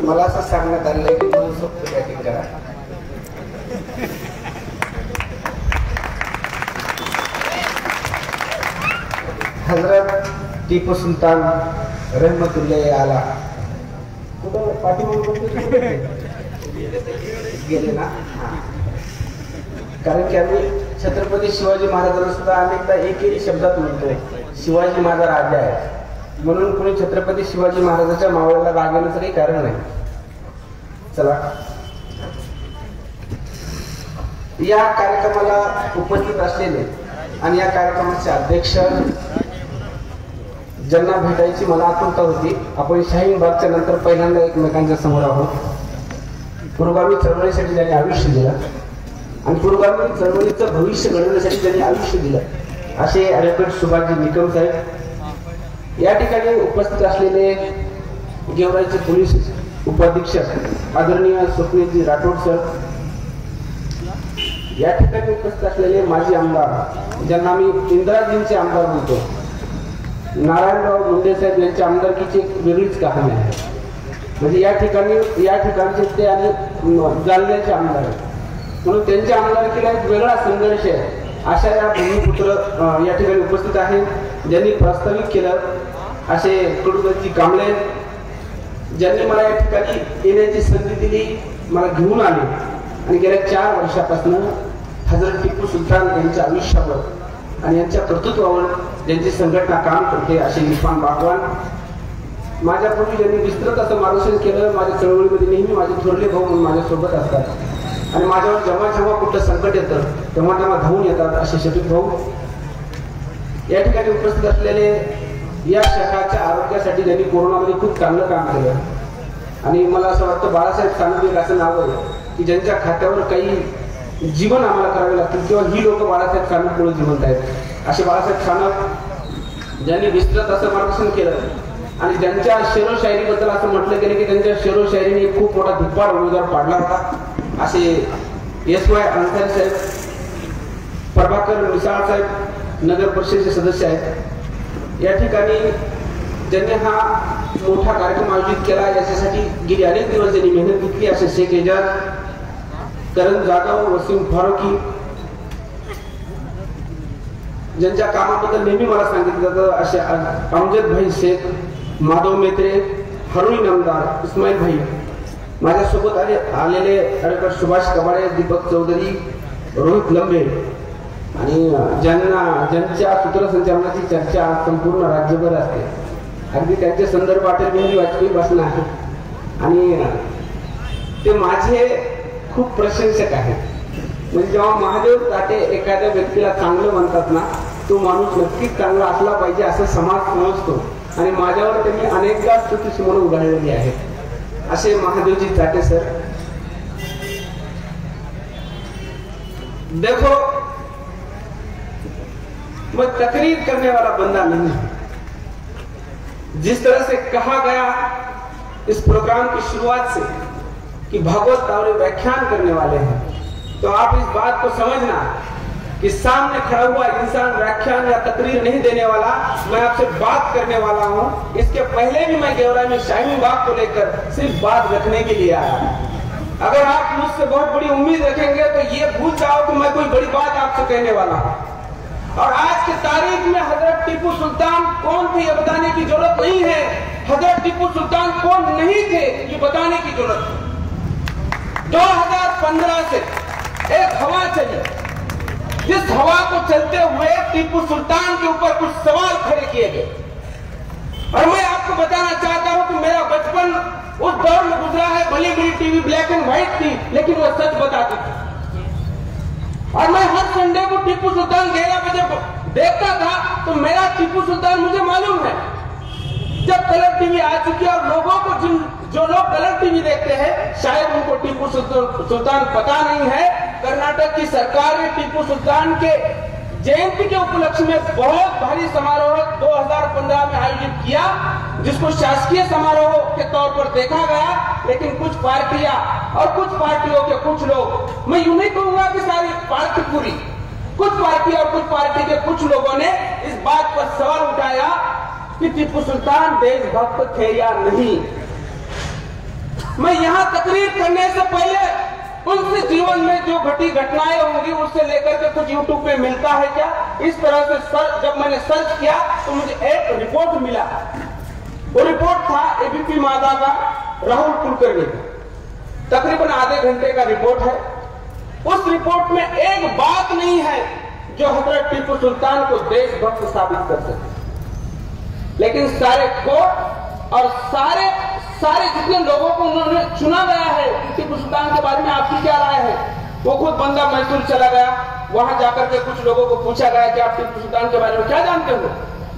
मला असं सांगण्यात आलं आहे की मनसोक्त बॅटिंग करा. हजरत टिपू सुलतान रहमतुल्लाह आला कुठं पाठीमागे गेले ना. कारण की आम्ही छत्रपती शिवाजी महाराजांना सुद्धा अनेकदा एकही शब्दात म्हणतो शिवाजी माझा राजा आहे, म्हणून कोणी छत्रपती शिवाजी महाराजांच्या मावळ्याला रागवण्याचं काही कारण नाही. चला, या कार्यक्रमाला उपस्थित असलेले आणि या कार्यक्रमाचे अध्यक्ष ज्यांना भेटायची मला आतुरता होती. आपण शाहीन बागच्या नंतर पहिल्यांदा एकमेकांच्या समोर आहोत. पुरोगामी चळवळीसाठी ज्यांनी आयुष्य दिलं आणि पुरोगामी चळवळीचं भविष्य घडवण्यासाठी ज्यांनी आयुष्य दिलं असे ॲडव्होकेट सुभाषजी निकम साहेब, या ठिकाणी उपस्थित असलेले गेवराईचे पोलीस उपाधीक्षक आदरणीय स्वप्नीलजी राठोड सर, या ठिकाणी उपस्थित असलेले माजी आमदार ज्यांना मी इंदिराजींचे आमदार म्हणतो, नारायणराव मुंडे साहेब यांच्या आमदारकीची एक वेगळीच कहाणी आहे. म्हणजे या ठिकाणचे ते आणि जालन्याचे आमदार आहेत, म्हणून त्यांच्या आमदारकीला एक वेगळा संघर्ष आहे. अशा या भूमिपुत्र या ठिकाणी उपस्थित आहेत, ज्यांनी प्रस्तावित केलं असे कडुदत्तजी कांबळे, ज्यांनी मला या ठिकाणी येण्याची संधी दिली, मला घेऊन आले आणि गेल्या 4 वर्षापासून हजरत टिपू सुलतान यांच्या आयुष्यावर आणि यांच्या कर्तृत्वावर ज्यांची संघटना काम करते असे इरफान बागवान, माझ्यापूर्वी ज्यांनी विस्तृत असं मार्गदर्शन केलं. माझ्या चळवळीमध्ये नेहमी माझे थोरले भाऊ म्हणून माझ्यासोबत असतात आणि माझ्यावर जेव्हा जेव्हा कुठं संकट येतं तेव्हा तेव्हा धावून येतात असे शफीक भाऊ. या ठिकाणी उपस्थित असलेले या शहराच्या आरोग्यासाठी ज्यांनी कोरोनामध्ये खूप चांगलं काम केलं आणि मला असं वाटतं बाळासाहेब सानप असं नाव आहे की ज्यांच्या खात्यावर काही जीवन आम्हाला करावे लागतील किंवा ही लोक बाळासाहेब सानपमुळे जिवंत आहेत. असे बाळासाहेब सानप ज्यांनी विस्तृत असं मार्गदर्शन केलं आणि ज्यांच्या शेरो शायरीबद्दल असं म्हटलं गेलं की त्यांच्या शेरो शायरीने खूप मोठा धिप्पाड उमेदवार पाडला होता. असे SY अन्सारी साहेब, प्रभाकर मिसाळ साहेब नगर परिषदेचे सदस्य आहेत. या ठिकाणी ज्यांनी हा मोठा कार्यक्रम आयोजित केला याच्यासाठी गेली अनेक दिवस ज्यांनी मेहनत घेतली असे शेख एजाज, करण जाधव, वसीम फारुकी, ज्यांच्या कामाबद्दल नेहमी मला सांगितलं जातं असे अमजद भाई शेख, माधव मेत्रे, हरुणी नमदार, इस्माईल भाई, माझ्यासोबत आलेले ॲडव्होकेट सुभाष कबाडे, दीपक चौधरी, रोहित लंबे आणि ज्यांच्या सूत्रसंचालनाची चर्चा संपूर्ण राज्यभर असते. अगदी त्यांच्या संदर्भात नेहमी वाजपेयी भाषण आहे आणि ते माझे खूप प्रशंसक आहेत. म्हणजे जेव्हा महादेव ताटे एखाद्या व्यक्तीला चांगलं म्हणतात ना, तो माणूस नक्कीच चांगला असला पाहिजे असं समाज समजतो आणि माझ्यावर त्यांनी अनेकदा स्तुती म्हणून उघडलेली आहे. असे महादेवजी ताटे सर, देखो मैं तकरीर करने वाला बंदा नहीं हूं. जिस तरह से कहा गया इस प्रोग्राम की शुरुआत से कि भागवत तावरे व्याख्यान करने वाले हैं, तो आप इस बात को समझना कि सामने खड़ा हुआ इंसान व्याख्यान या तकरीर नहीं देने वाला, मैं आपसे बात करने वाला हूं. इसके पहले भी मैं गेवराई में शाहीन बाग को लेकर सिर्फ बात रखने के लिए आया. अगर आप मुझसे बहुत बड़ी उम्मीद रखेंगे तो ये भूल जाओ कि मैं कोई बड़ी बात आपसे कहने वाला हूं. और आज की तारीख में हजरत टिपू सुल्तान कौन थे ये बताने की जरूरत नहीं है. हजरत टिपू सुल्तान कौन नहीं थे ये बताने की जरूरत है. 2015 से एक हवा चली, जिस हवा को चलते हुए टिपू सुल्तान के ऊपर कुछ सवाल खड़े किए गए. और मैं आपको बताना चाहता हूं कि मेरा बचपन उस दौर में गुजरा है. भली बड़ी टीवी ब्लैक एंड व्हाइट थी लेकिन वो सच बताती थी. और मैं हर संडे को टिपू सुल्तान 11 बजे देखता था, तो मेरा टिपू सुल्तान मुझे मालूम है. जब कलर टीवी आ चुकी है और लोगों को जो लोग कलर टीवी देखते हैं शायद उनको टिपू सुल्तान पता नहीं है. कर्नाटक की सरकार ने टिपू सुल्तान के जयंती के उपलक्ष्य में बहुत भारी समारोह 2015 में आयोजित किया, जिसको शासकीय समारोह के तौर पर देखा गया. लेकिन कुछ पार्टियां और कुछ पार्टियों के कुछ लोग, मैं यूं नहीं कहूंगा कि सारी पार्टी पूरी, कुछ पार्टी और कुछ पार्टी के कुछ लोगों ने इस बात पर सवाल उठाया कि टिपू सुल्तान देशभक्त थे या नहीं. मैं यहाँ तकरीर करने से पहले उनसे जीवन में जो घटी घटनाएं होंगी उससे लेकर के कुछ यूट्यूब पे मिलता है क्या, इस तरह से जब मैंने सर्च किया तो मुझे एक रिपोर्ट मिला। वो रिपोर्ट था एबीपी मादा का, राहुल कुलकर्णी का, तकरीबन आधे घंटे का रिपोर्ट है। उस रिपोर्ट में एक बात नहीं है जो हजरत टीपू सुल्तान को देशभक्त साबित कर सके, लेकिन सारे कोर्ट और सारे जितने लोगों को उन्होंने चुना गया है टीपू सुल्तान के बारे में आपकी क्या राय है, वो खुद बंदा मैसूर चला गया, वहां जाकर के कुछ लोगों को पूछा गया कि आप टीपू सुल्तान के बारे में क्या जानते हो,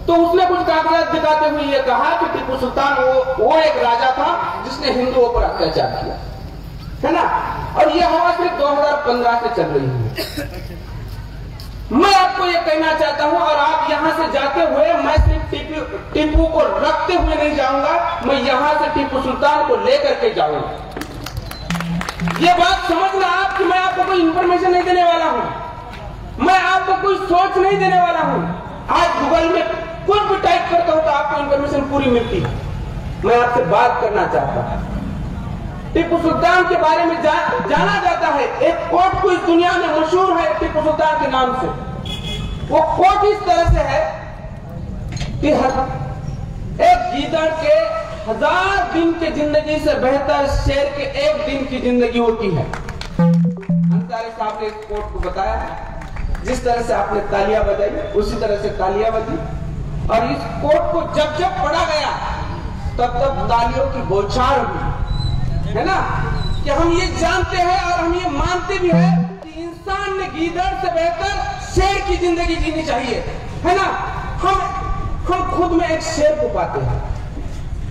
तो उसने कुछ कागजात दिखाते हुए ये कहा कि टीपू सुल्तान वो एक राजा था जिसने हिंदुओं पर अत्याचार किया, है ना। और ये हवा सिर्फ 2015 से चल रही है। मैं आपको ये कहना चाहता हूं, और आप यहां से जाते हुए, मैं सिर्फ टीपू को रखते हुए नहीं जाऊंगा, मैं यहां से टीपू सुल्तान को लेकर के जाऊंगा। ये बात समझना आप कि मैं आपको कोई इंफॉर्मेशन नहीं देने वाला हूं, मैं आपको कोई सोच नहीं देने वाला हूं। आज गूगल में कुछ भी टाइप करता हूं तो आपको इंफॉर्मेशन पूरी मिलती है। मैं आपसे बात करना चाहता हूं, टीपू सुल्तान के बारे में जाना जाता है। एक कोट पूरी दुनिया में मशहूर है टीपू सुल्तान के नाम से। वो कोट इस तरह से है कि एक गीदड़ के 1000 दिन की जिंदगी से बेहतर शेर के एक दिन की जिंदगी होती है। अंसारी साहब ने इस कोट को बताया, जिस तरह से आपने तालियां बजाई उसी तरह से तालियां बजी, और इस कोट को जब जब पढ़ा गया तब तब तालियों की बौछार हुई, है ना। कि हम ये जानते हैं और हम ये मानते भी हैं कि इंसान ने गीदड़ से बेहतर शेर की जिंदगी जीनी चाहिए, है ना। हम खुद में एक शेर को पाते हैं,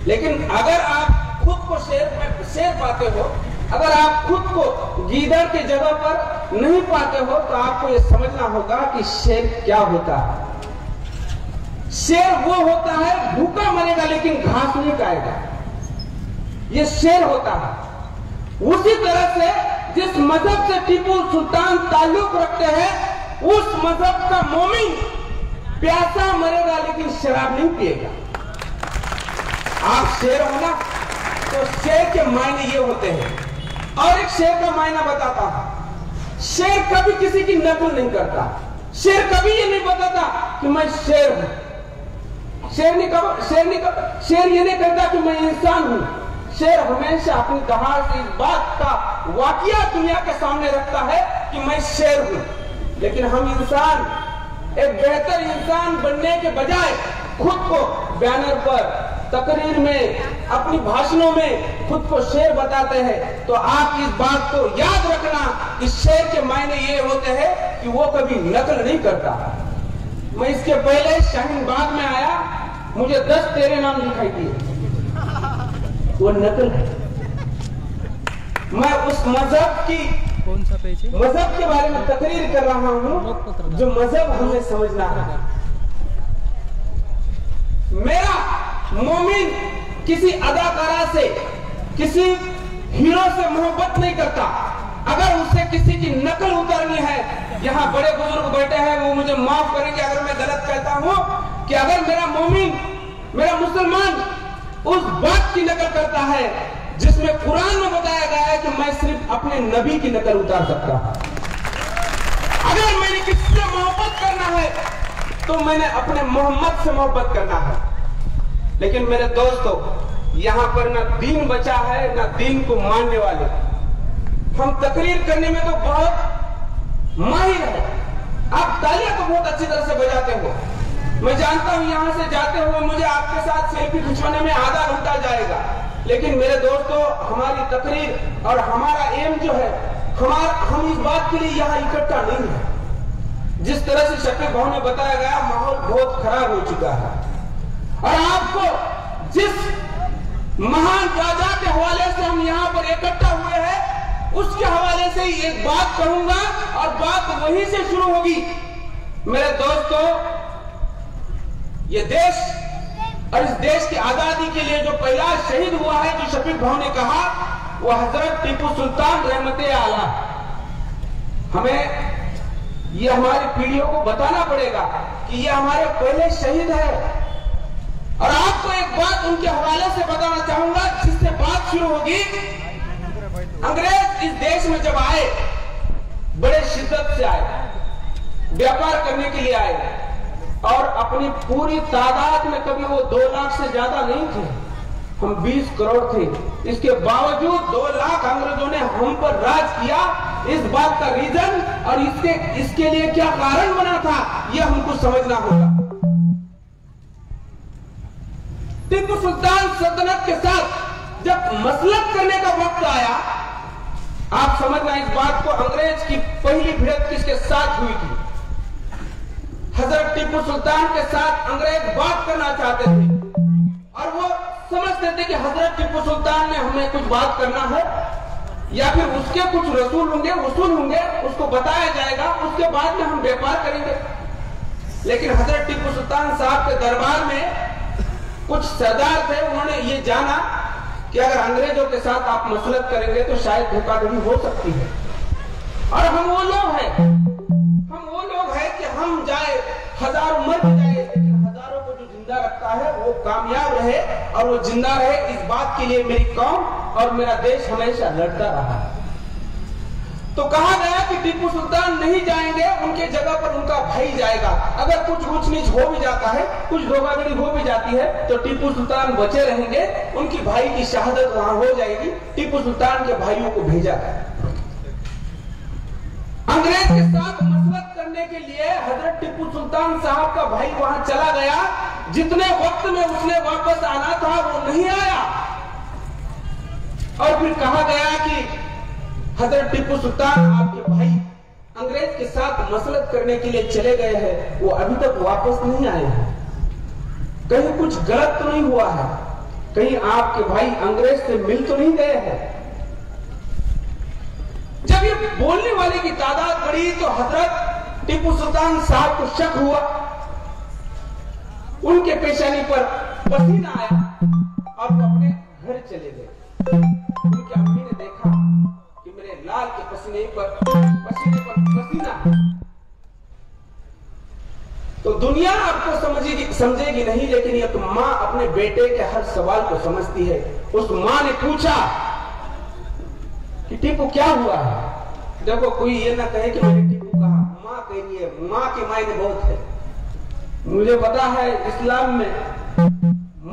लेकिन अगर आप खुद को शेर पाते हो, अगर आप खुद को गीदड़ के जगह पर नहीं पाते हो, तो आपको ये समझना होगा कि शेर क्या होता है। शेर वो होता है भूखा मरेगा लेकिन घास नहीं खाएगा, ये शेर होता है। उसी तरह से जिस मजहब से टीपू सुल्तान ताल्लुक रखते हैं, उस मजहब का मोमिन प्यासा मरेगा लेकिन शराब नहीं पिएगा। आप शेर हो ना, तो शेर के मायने ये होते हैं। और एक शेर का मायना बताता हूं, शेर कभी किसी की नकल नहीं करता। शेर कभी ये नहीं बताता कि मैं शेर हूं। शेर ये नहीं कहता कि मैं इंसान हूं। शेर हमेशा अपनी दहाड़ से इस बात का वाकया दुनिया के सामने रखता है कि मैं शेर हूं। लेकिन हम इंसान एक बेहतर इंसान बनने के बजाय खुद को बैनर पर, तकरीर में, अपनी भाषणों में खुद को शेर बताते हैं। तो आप इस बात को याद रखना कि शेर के मायने ये होते हैं कि वो कभी नकल नहीं करता। मैं इसके पहले शाहीन बाग में आया, मुझे 10 तेरे नाम दिखाई दिए, वो नकल है। मैं उस मजहब के बारे में तकरीर कर रहा हूं जो मजहब हमें समझना है। मेरा मोमिन किसी अदाकारा से, किसी हीरो से मोहब्बत नहीं करता। अगर उससे किसी की नकल उतारनी है, यहाँ बड़े बुजुर्ग बैठे हैं, वो मुझे माफ करेंगे अगर मैं गलत कहता हूं, कि अगर मेरा मोमिन, मेरा मुसलमान उस बात की नकल करता है जिसमें कुरान में बताया गया है कि मैं सिर्फ अपने नबी की नकल उतार सकता हूं। अगर मैंने किसी से मोहब्बत करना है तो मैंने अपने मोहम्मद से मोहब्बत करना है। लेकिन मेरे दोस्तों, यहां पर ना दीन बचा है ना दीन को मानने वाले। हम तकरीर करने में तो बहुत माहिर है, आप तालियां तो बहुत अच्छी तरह से बजाते हो। मैं जानता हूं यहां से जाते हुए मुझे आपके साथ सेल्फी खिंचवाने में आधा घंटा जाएगा। लेकिन मेरे दोस्तों, हमारी तकरीर और हमारा एम जो है, हम इस बात के लिए यहाँ इकट्ठा नहीं है। जिस तरह से शफीक भाव ने बताया गया, माहौल बहुत खराब हो चुका है। और आपको जिस महान राजा के हवाले से हम यहाँ पर इकट्ठा हुए हैं, उसके हवाले से ही एक बात कहूंगा और बात वहीं से शुरू होगी। मेरे दोस्तों, ये देश और इस देश की आजादी के लिए जो पहला शहीद हुआ है, जो शफीक भाव ने कहा, वो हजरत टीपू सुल्तान रहमते आला। हमें ये हमारी पीढ़ियों को बताना पड़ेगा कि ये हमारे पहले शहीद है। और आपको एक बात उनके हवाले से बताना चाहूंगा जिससे बात शुरू होगी। अंग्रेज इस देश में जब आए, बड़े शिद्दत से आए, व्यापार करने के लिए आए, और अपनी पूरी तादाद में कभी वो 2 लाख से ज्यादा नहीं थे, हम 20 करोड़ थे। इसके बावजूद 2 लाख अंग्रेजों ने हम पर राज किया। इस बात का रीजन और इसके लिए क्या कारण बना था, यह हमको समझना होगा। टीपू सुल्तान सल्तनत के साथ जब मसलत करने का वक्त आया, आप समझना इस बात को, अंग्रेज की पहली भिड़ंत किसके साथ हुई थी? हजरत टीपू सुल्तान के साथ अंग्रेज बात करना चाहते थे, और वो समझते थे कि हजरत टीपू सुल्तान ने हमें कुछ बात करना है, या फिर उसके कुछ रसूल होंगे, उसूल होंगे, उसको बताया जाएगा, उसके बाद में हम व्यापार करेंगे। लेकिन हजरत टीपू सुल्तान साहब के दरबार में कुछ सरदार थे, उन्होंने ये जाना कि अगर अंग्रेजों के साथ आप मसलत करेंगे तो शायद धोखाधड़ी हो सकती है। और हम वो लोग हैं कि हम जाए, हजारों मर जाए, लेकिन हजारों को जो जिंदा रखता है वो कामयाब रहे, और वो जिंदा रहे, इस बात के लिए मेरी कौम और मेरा देश हमेशा लड़ता रहा है। तो कहा गया कि टीपू सुल्तान नहीं जाएंगे, उनके जगह पर उनका भाई जाएगा। अगर कुछ ऊंच नीच हो भी जाता है, कुछ धोखाधड़ी हो भी जाती है, तो टीपू सुल्तान बचे रहेंगे, उनकी भाई की शहादत वहां हो जाएगी। टीपू सुल्तान के भाइयों को भेजा गया। अंग्रेज के साथ मसलत करने के लिए हजरत टीपू सुल्तान साहब का भाई वहां चला गया। जितने वक्त में उसने वापस आना था वो नहीं आया, और फिर कहा गया कि हजरत टीपू सुल्तान आपके भाई अंग्रेज के साथ मसलत करने के लिए चले गए हैं, वो अभी तक वापस नहीं आए हैं। कहीं कुछ गलत तो नहीं हुआ है, कहीं आपके भाई अंग्रेज से मिल तो नहीं गए हैं। जब ये बोलने वाले की तादाद बढ़ी तो हजरत टीपू सुल्तान साहब को शक हुआ, उनके पेशानी पर पसीना आया, और वो अपने घर चले गए। उनकी अम्मी ने देखा कि मेरे लाल के पसीने पर पसीना है। तो दुनिया आपको समझेगी नहीं, लेकिन एक माँ अपने बेटे के हर सवाल को समझती है। उस माँ ने पूछा कि टीपू क्या हुआ है? देखो, कोई ये ना कहे कि मैंने टीपू कहा, माँ कह रही है, माँ के मायने बहुत है। मुझे पता है इस्लाम में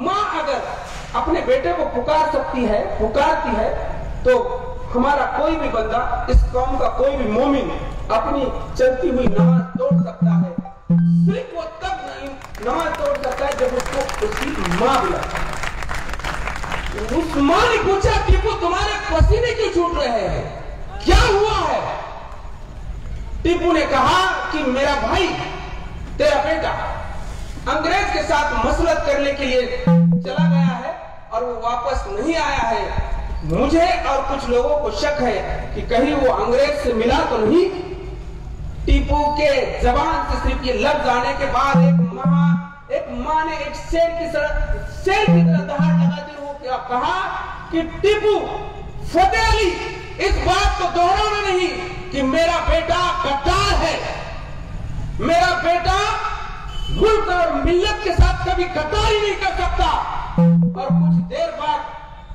माँ अगर अपने बेटे को पुकारती है, तो हमारा कोई भी बंदा, इस कौम का कोई भी मोमिन अपनी चलती हुई नमाज तोड़ सकता है। सिर्फ वो तब नहीं नमाज तोड़ सकता है जब उसको उसकी माँ बुलाए। उस माँ ने पूछा, टीपू तुम्हारे पसीने क्यों छूट रहे हैं, क्या हुआ है? टीपू ने कहा कि मेरा भाई, तेरा बेटा अंग्रेज के साथ मसलत करने के लिए चला गया है, और वो वापस नहीं आया है। मुझे और कुछ लोगों को शक है कि कहीं वो अंग्रेज से मिला तो नहीं। टीपू के जबान से सिर्फ ये लफ्ज आने के बाद एक माँ ने एक शेर की तरह दहाड़ लगाते हुए कहा कि टीपू, फतेह अली, इस बात को दोहराना नहीं कि मेरा बेटा गद्दार है। मेरा बेटा मुल्क और मिल्लत के साथ कभी गद्दारी नहीं कर सकता। और कुछ देर बाद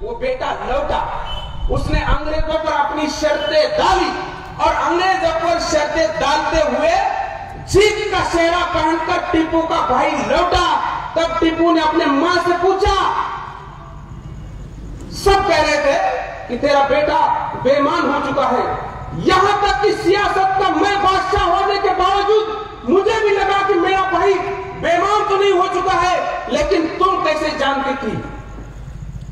वो बेटा लौटा, उसने अंग्रेजों पर अपनी शर्तें डाली, और अंग्रेजों पर शर्तें डालते हुए जीत का सेहरा पहनकर टीपू का भाई लौटा। तब टीपू ने अपने मां से पूछा, सब कह रहे थे कि तेरा बेटा बेईमान हो चुका है, यहां तक कि सियासत का मैं बादशाह होने के बावजूद मुझे भी लगा कि मेरा भाई बेईमान तो नहीं हो चुका है, लेकिन तुम कैसे जानती थी?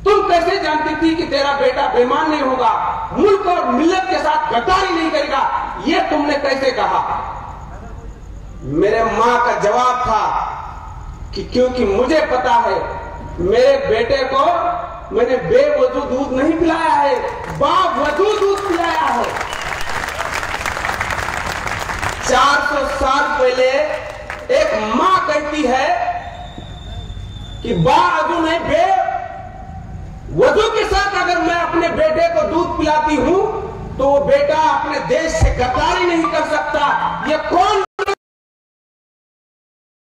तुम कैसे जानती थी कि तेरा बेटा बेईमान नहीं होगा, मुल्क और मिल्लत के साथ गद्दारी नहीं करेगा? ये तुमने कैसे कहा? मेरे मां का जवाब था कि क्योंकि मुझे पता है मेरे बेटे को मैंने बेवजू दूध नहीं पिलाया है, बावजू दूध पिलाया है। 400 साल पहले एक मां कहती है कि बावजू नहीं, बेवजू के साथ अगर मैं अपने बेटे को दूध पिलाती हूं तो वो बेटा अपने देश से गद्दारी नहीं कर सकता। ये कौन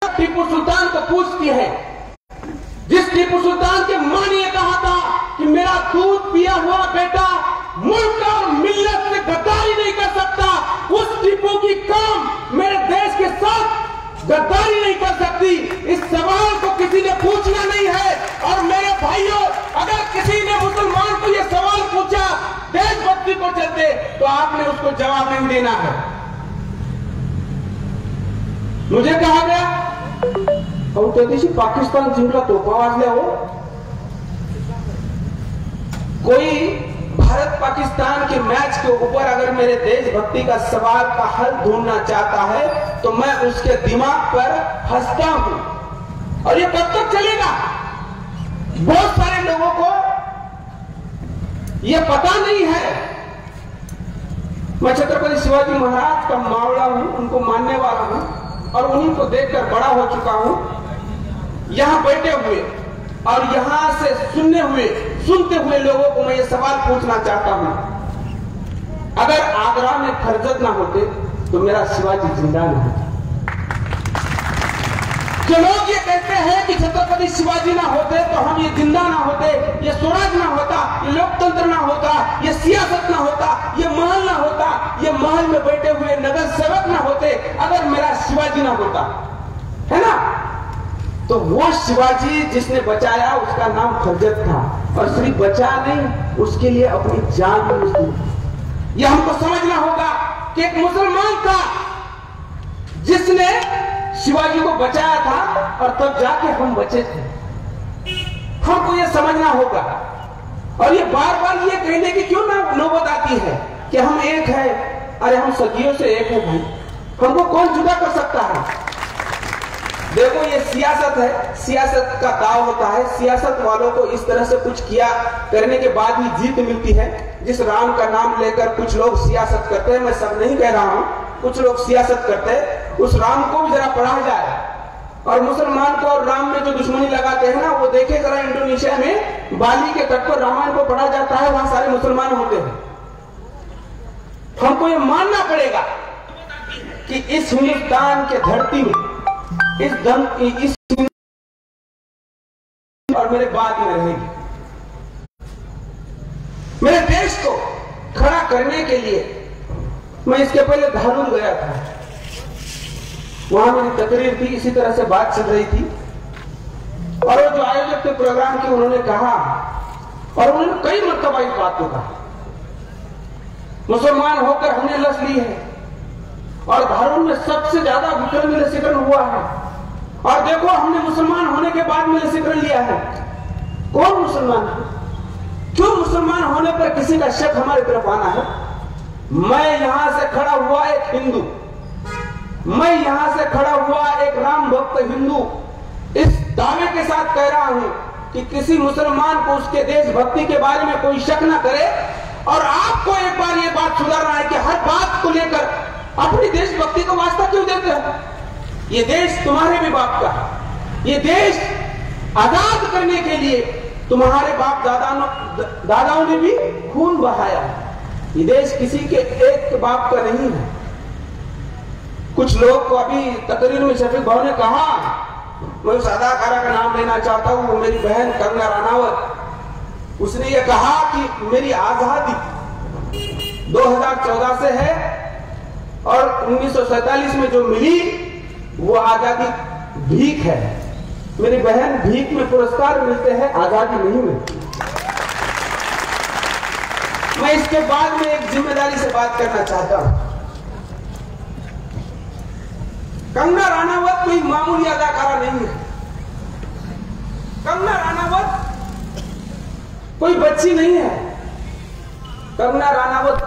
टीपू सुल्तान को पूछती है, जिस टीपू सुल्तान के मां ने कहा था कि मेरा दूध हुआ बेटा मुल्क और मिल्लत से गद्दारी नहीं कर सकता, उस टीपू की कौम मेरे देश के साथ गद्दारी नहीं कर सकती। इस सवाल को किसी ने पूछना नहीं है। और मेरे भाइयों, अगर किसी ने मुसलमान को यह सवाल पूछा देशभक्ति को चलते, तो आपने उसको जवाब नहीं देना है। मुझे कहा गया और तेजी पाकिस्तान जिंकला तोफा वाजल्या हो, कोई भारत पाकिस्तान के मैच के ऊपर अगर मेरे देशभक्ति का सवाल का हल ढूंढना चाहता है तो मैं उसके दिमाग पर हंसता हूं। और ये कब तक चलेगा? बहुत सारे लोगों को ये पता नहीं है। मैं छत्रपति शिवाजी महाराज का मावड़ा हूं, उनको मानने वाला हूं और उन्हीं को देखकर बड़ा हो चुका हूं। यहां बैठे हुए और यहां से सुनते हुए लोगों को मैं ये सवाल पूछना चाहता हूं, अगर आगरा में फरजत ना होते तो मेरा शिवाजी जिंदा ना होता। जो लोग ये कहते हैं कि छत्रपति शिवाजी ना होते तो हम ये जिंदा ना होते, ये स्वराज ना होता, ये लोकतंत्र ना होता, ये सियासत ना होता, ये महल ना होता, ये महल में बैठे हुए नगर सेवक ना होते, अगर मेरा शिवाजी ना होता, है ना? तो वो शिवाजी जिसने बचाया उसका नाम फरजत था, और सिर्फ बचा नहीं, उसके लिए अपनी जान भी दी। यह हमको समझना होगा कि एक मुसलमान था जिसने शिवाजी को बचाया था और तब जाके हम बचे थे। हमको यह समझना होगा। और ये बार बार ये कहने की क्यों ना नौबत आती है कि हम एक है? अरे हम सदियों से एक है भाई, हमको कौन जुदा कर सकता है? देखो ये सियासत है, सियासत का दाव होता है। सियासत वालों को इस तरह से कुछ किया करने के बाद ही जीत मिलती है। जिस राम का नाम लेकर कुछ लोग सियासत करते हैं, मैं सब नहीं कह रहा हूं, कुछ लोग सियासत करते हैं, उस राम को भी जरा पढ़ा जाए। और मुसलमान को और राम में जो दुश्मनी लगाते हैं ना, वो देखे जरा इंडोनेशिया में बाली के तट पर रामायण को पढ़ा जाता है, वहां सारे मुसलमान होते हैं। हमको ये मानना पड़ेगा कि इस हिंदुस्तान के धरती में इस और मेरे बाद में रहेगी। मेरे देश को खड़ा करने के लिए मैं इसके पहले धारूर गया था, वहां मेरी तकरीर थी, इसी तरह से बात चल रही थी। और वो जो आयोजक थे प्रोग्राम के, उन्होंने कहा, और उन्होंने कई मरतबा इस बात को कहा, मुसलमान होकर हमने लस ली है और धारूर में सबसे ज्यादा विक्रम लसीकरण हुआ है। और देखो हमने मुसलमान होने के बाद में लसीकरण लिया है। कौन मुसलमान है? क्यों मुसलमान होने पर किसी का शक हमारी तरफ आना है? मैं यहां से खड़ा हुआ एक हिंदू, मैं यहां से खड़ा हुआ एक राम भक्त हिंदू, इस दावे के साथ कह रहा हूं कि किसी मुसलमान को उसके देशभक्ति के बारे में कोई शक ना करे। और आपको एक बार ये बात सुधारना है कि हर बात को लेकर अपनी देशभक्ति को वास्ता क्यों देते हो? ये देश तुम्हारे भी बाप का है। ये देश आजाद करने के लिए तुम्हारे बाप दादाओं ने भी खून बहाया। ये देश किसी के एक बाप का नहीं है। कुछ लोग को अभी तकरीर में शफीक भाव ने कहा, मैं उस अदाकारा का नाम लेना चाहता हूं, मेरी बहन कंगना रानावत, उसने ये कहा कि मेरी आजादी 2014 से है और 1947 में जो मिली वो आजादी भीख है। मेरी बहन, भीख में पुरस्कार मिलते हैं, आजादी नहीं मिलती। मैं इसके बाद में एक जिम्मेदारी से बात करना चाहता हूं। कंगना रानावत कोई मामूली अदाकारा नहीं है। कंगना रानावत कोई बच्ची नहीं है। कंगना रानावत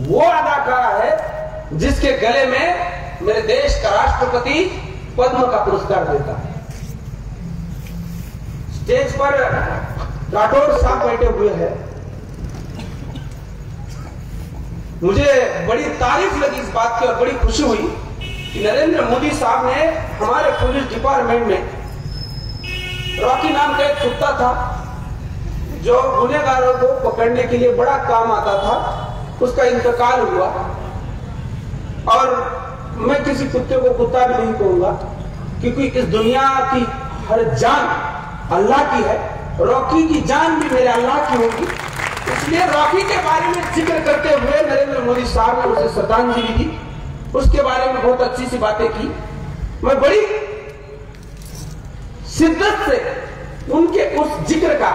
वो अदाकारा है जिसके गले में मेरे देश का राष्ट्रपति पद्म का पुरस्कार देता है। स्टेज पर राठौड़ साहब बैठे हुए हैं। मुझे बड़ी तारीफ लगी इस बात की और बड़ी खुशी हुई कि नरेंद्र मोदी साहब ने हमारे पुलिस डिपार्टमेंट में रॉकी नाम का एक कुत्ता था जो गुनहगारों को पकड़ने के लिए बड़ा काम आता था, उसका इंतकाल हुआ। और मैं किसी कुत्ते को कुत्ता भी नहीं कहूंगा, क्योंकि इस दुनिया की हर जान अल्लाह की है। रॉकी की जान भी मेरे अल्लाह की होगी। इसलिए रॉकी के बारे में जिक्र करते हुए नरेंद्र मोदी साहब ने उसे श्रद्धांजलि दी, उसके बारे में बहुत अच्छी सी बातें की। मैं बड़ी शिद्दत से उनके उस जिक्र का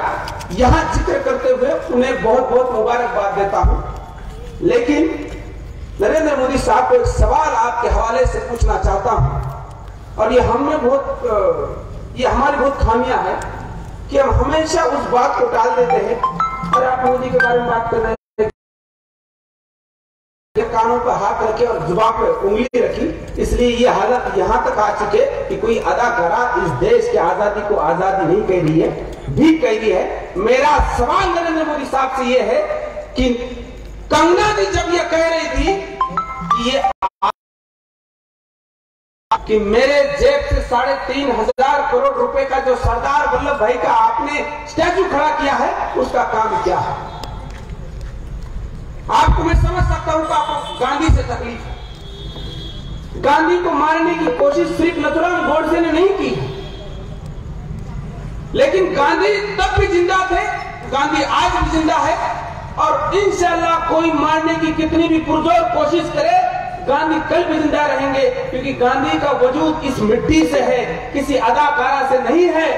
यहां जिक्र करते हुए उन्हें बहुत बहुत मुबारकबाद देता हूं। लेकिन नरेंद्र मोदी साहब को एक सवाल आपके हवाले से पूछना चाहता हूं, और ये हमारी बहुत खामियां है कि हम हमेशा उस बात को टाल देते हैं। अरे आप मोदी के बारे में बात कर रहे हैं, कानों पर हाथ रखे और जुबान पे उंगली रखी, इसलिए ये हालत यहां तक आ चुके कि कोई अदाकारा इस देश की आजादी को आजादी नहीं कह रही है, भी कह रही है। मेरा सवाल नरेंद्र मोदी साहब से ये है कि कंगना जी जब ये कह रही थी कि मेरे जेब से 3,500 करोड़ रुपए का जो सरदार वल्लभ भाई का आपने स्टैचू खड़ा किया है, उसका काम क्या है? आपको मैं समझ सकता हूं कि आपको गांधी से तकलीफ है। गांधी को मारने की कोशिश सिर्फ नथुराम गोडसे ने नहीं की, लेकिन गांधी तब भी जिंदा थे, गांधी आज भी जिंदा है, और इंशाअल्लाह कोई मारने की कितनी भी पुरजोर कोशिश करे, गांधी कल भी जिंदा रहेंगे, क्योंकि गांधी का वजूद इस मिट्टी से है, किसी अदाकारा से नहीं है।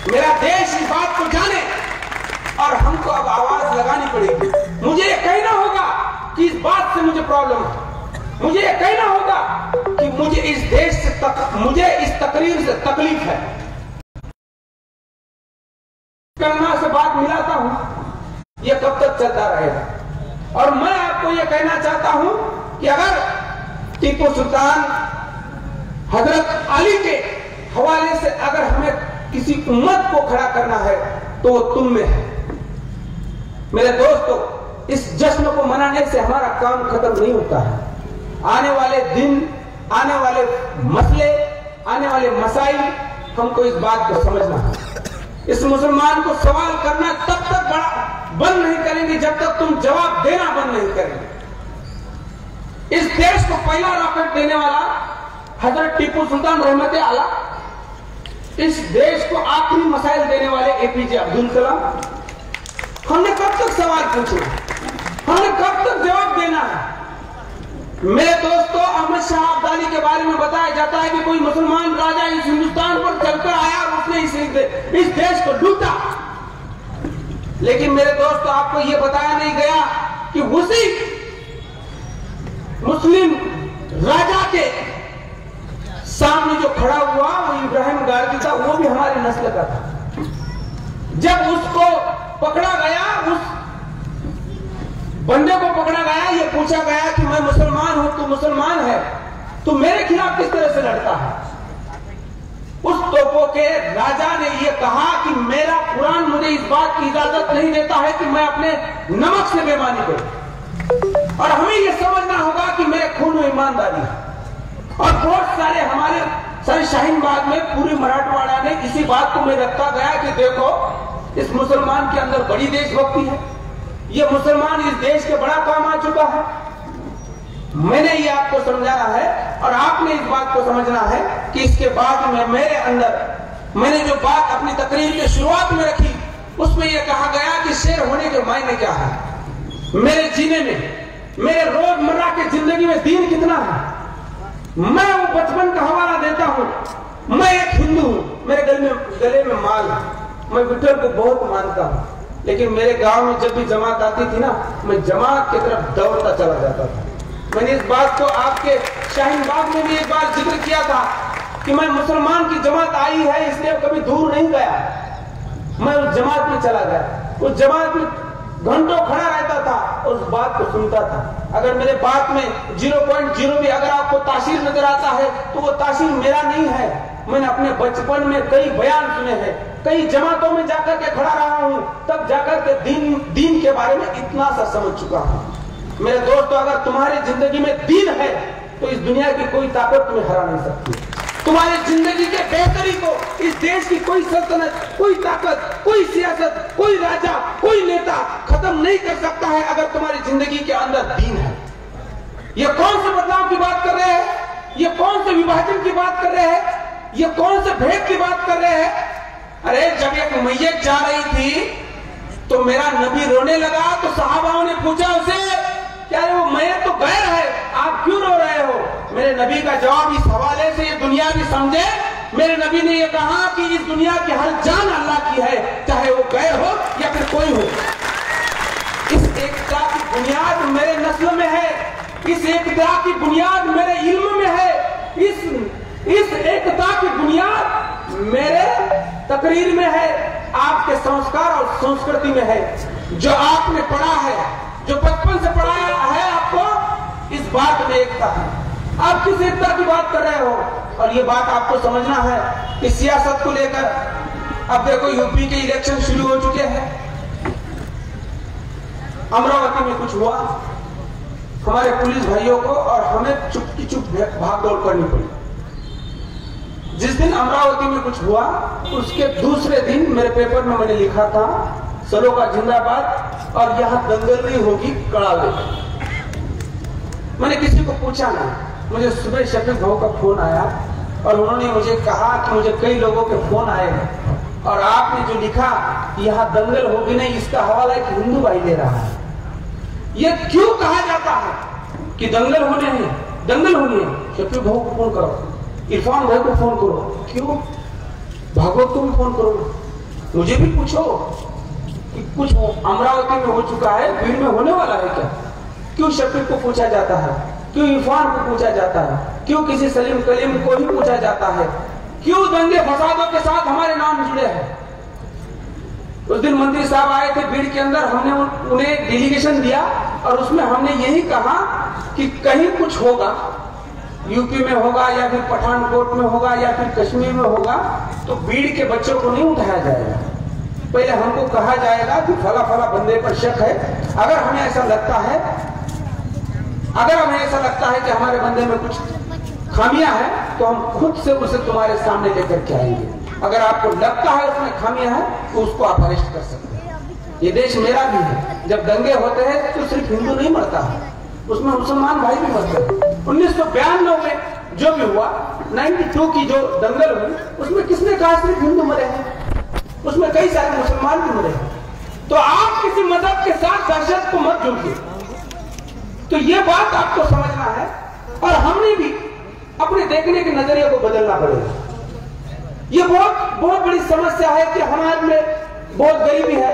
मेरा देश इस बात को जाने, और हमको अब आवाज लगानी पड़ेगी। मुझे ये कहना होगा कि इस बात से मुझे प्रॉब्लम है, मुझे ये कहना होगा कि मुझे इस देश से मुझे इस तकरीर से तकलीफ है। कंगना से बात मिलाता हूं, ये कब तक चलता रहेगा? और मैं आपको ये कहना चाहता हूं कि अगर टीपू सुल्तान हजरत अली के हवाले से अगर हमें किसी उम्मत को खड़ा करना है तो वो तुम में है। मेरे दोस्तों, इस जश्न को मनाने से हमारा काम खत्म नहीं होता है। आने वाले दिन, आने वाले मसले, आने वाले मसाइल हमको इस बात को समझना है। इस मुसलमान को सवाल करना तब तक बंद नहीं करेंगे जब तक तुम जवाब देना बंद नहीं करेंगे। इस देश को पहला रॉकेट देने वाला हजरत टीपू सुल्तान रहमत आला, इस देश को आखिरी मसाइल देने वाले एपीजे अब्दुल कलाम। हमने कब तक सवाल पूछना, हमने कब तक जवाब देना है? मेरे दोस्तों, अहमद शाह अब्दाली के बारे में बताया जाता है कि कोई मुसलमान राजा इस हिंदुस्तान पर चलकर आया और उसने इस देश को लूटा। लेकिन मेरे दोस्तों, आपको यह बताया नहीं गया कि उसी मुस्लिम राजा के सामने जो खड़ा हुआ वो इब्राहिम गारदी था, वो भी हमारी नस्ल का था। जब उसको पकड़ा गया, उस बंदे को पकड़ा गया, ये पूछा गया कि मैं मुसलमान हूं, तू मुसलमान है, तू मेरे खिलाफ किस तरह से लड़ता है? उस तोपों के राजा ने यह कहा कि मेरा कुरान मुझे इस बात की इजाजत नहीं देता है कि मैं अपने नमक से बेईमानी करूं, और हमें यह समझना होगा कि मेरे खून में ईमानदारी है। और बहुत सारे हमारे सर शाहीन बाग में पूरे मराठवाड़ा ने इसी बात को में रखा गया कि देखो, इस मुसलमान के अंदर बड़ी देशभक्ति है, ये मुसलमान इस देश के बड़ा काम आ चुका है। मैंने ये आपको समझाना है और आपने इस बात को समझना है कि इसके बाद में मेरे अंदर मैंने जो बात अपनी तकरीर की शुरुआत में रखी, उसमें यह कहा गया कि शेर होने के मायने क्या है। मेरे जीने में, मेरे रोजमर्रा की जिंदगी में दीन कितना है, मैं वो बचपन का हवाला देता हूं। मैं एक हिंदू हूं, मेरे गले में माल है, मैं विठल को बहुत मानता हूं, लेकिन मेरे गांव में जब भी जमात आती थी ना, मैं जमात की तरफ दौड़ता चला जाता था। मैंने इस बात को आपके शाहीन बाग में भी एक बार जिक्र किया था कि मैं मुसलमान की जमात आई है इसलिए कभी दूर नहीं गया, मैं उस जमात में चला गया, उस जमात में घंटों खड़ा रहता था, उस बात को सुनता था। अगर मेरे बात में 0.0 भी अगर आपको तासीर नजर आता है तो वो तासीर मेरा नहीं है। मैंने अपने बचपन में कई बयान सुने हैं, कई जमातों में जाकर के खड़ा रहा हूं, तब जाकर के दीन के बारे में इतना सा समझ चुका हूं। मेरे दोस्तों, अगर तुम्हारी जिंदगी में दीन है तो इस दुनिया की कोई ताकत तुम्हें हरा नहीं सकती। तुम्हारी जिंदगी के बेहतरी को इस देश की कोई सल्तनत, कोई ताकत, कोई सियासत, कोई राजा, कोई नेता खत्म नहीं कर सकता है अगर तुम्हारी जिंदगी के अंदर दीन है। ये कौन से बदलाव की बात कर रहे हैं? ये कौन से विभाजन की बात कर रहे हैं? ये कौन से भेद की बात कर रहे हैं? अरे जब एक मैयत जा रही थी तो मेरा नबी रोने लगा। तो सहाबाओं ने पूछा उसे, क्या वो मैयत तो गैर है, आप क्यों रो रहे हो? मेरे नबी का जवाब इस हवाले से ये दुनिया भी समझे। मेरे नबी ने ये कहा कि इस दुनिया की हर जान अल्लाह की है, चाहे वो गैर हो या फिर कोई हो। इस एकता की बुनियाद मेरे नस्ल में है, इस एकता की बुनियाद मेरे इल्म में है, इस एकता की बुनियाद मेरे तकरीर में है, आपके संस्कार और संस्कृति में है। जो आपने पढ़ा है, जो बचपन से पढ़ाया है आपको, इस बात में एकता है। आप किस एकता की बात कर रहे हो? और ये बात आपको समझना है कि सियासत को लेकर अब देखो यूपी के इलेक्शन शुरू हो चुके हैं। अमरावती में कुछ हुआ, हमारे पुलिस भाइयों को और हमें चुप की चुप भाग दौड़ करनी पड़ी। जिस दिन अमरावती में कुछ हुआ उसके दूसरे दिन मेरे पेपर में मैंने लिखा था सलोका जिंदाबाद और यहां दंगल नहीं होगी कड़ावे। मैंने किसी को पूछा ना, मुझे सुबह शफीक भाऊ का फोन आया और उन्होंने मुझे कहा कि मुझे कई लोगों के फोन आए हैं और आपने जो लिखा कि यहाँ दंगल होगी नहीं, इसका हवाला एक हिंदू भाई दे रहा है। ये क्यों कहा जाता है कि दंगल होने हैं, दंगल होनी है? शफीक भाऊ को फोन करो, इरफान भाई को फोन करो, क्यों भागवत को भी फोन करो, मुझे भी पूछो कि कुछ अमरावती में हो चुका है, भीड़ में होने वाला है क्या? क्यों शफीक को पूछा जाता है, क्यों इरफान को पूछा जाता है, क्यों किसी सलीम कलीम को ही पूछा जाता है, क्यों दंगे फसादों के साथ हमारे नाम जुड़े हैं? उस दिन मंत्री साहब आए थे भीड़ के अंदर, हमने उन्हें डेलीगेशन दिया और उसमें हमने यही कहा कि कहीं कुछ होगा, यूपी में होगा या फिर पठानकोट में होगा या फिर कश्मीर में होगा, तो भीड़ के बच्चों को नहीं उठाया जाएगा। पहले हमको कहा जाएगा कि फला फला बंदे पर शक है, अगर हमें ऐसा लगता है, अगर हमें ऐसा लगता है कि हमारे बंदे में कुछ खामियां हैं तो हम खुद से उसे तुम्हारे सामने लेकर के आएंगे। अगर आपको लगता है उसमें खामियां हैं तो उसको आप अरेस्ट कर सकते हैं। ये देश मेरा भी है। जब दंगे होते हैं तो सिर्फ हिंदू नहीं मरता है, उसमें मुसलमान भाई भी मरते हैं। 1992 में जो भी हुआ, 92 की जो दंगल हुई, उसमें किसने कहा सिर्फ हिंदू मरे हैं? उसमें कई सारे मुसलमान भी मरे हैं। तो आप किसी मदद के साथ दहशत को मत जोड़िए। तो ये बात आपको समझना है और हमने भी अपने देखने के नजरिए को बदलना पड़ेगा। ये बहुत बड़ी समस्या है कि हमारे में बहुत गरीबी है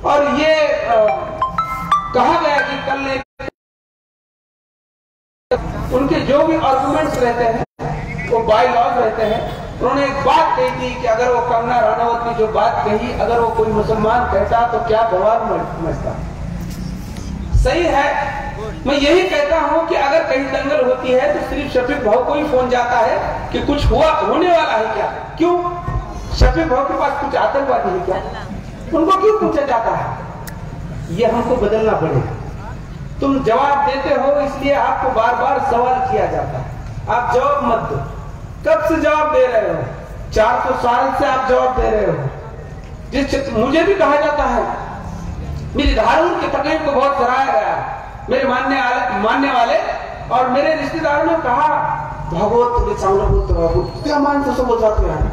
और ये कहा गया कि कल ने उनके जो भी आर्गुमेंट्स रहते हैं वो बाय लॉज रहते हैं। उन्होंने एक बात कही थी कि अगर वो कंगना रनौत ने जो बात कही, अगर वो कोई मुसलमान कहता तो क्या बवाल मचता। सही है, मैं यही कहता हूं कि अगर कहीं दंगल होती है तो सिर्फ शफीक भाऊ को ही फोन जाता है कि कुछ हुआ होने वाला है क्या? क्यों? शफीक भाऊ के पास कुछ आतंकवादी है क्या? उनको क्यों पूछा जाता है? ये हमको बदलना पड़ेगा। तुम जवाब देते हो इसलिए आपको बार बार सवाल किया जाता है, आप जवाब मत दो। कब से जवाब दे रहे हो? 400 साल से आप जवाब दे रहे हो। मुझे भी कहा जाता है, मेरी धारून के तकलीफ को बहुत सराहा गया, मेरे मानने वाले और मेरे रिश्तेदारों ने कहा भागवत तुम्हें चांगला बोलते हो, क्या मानस बोलता तू यार?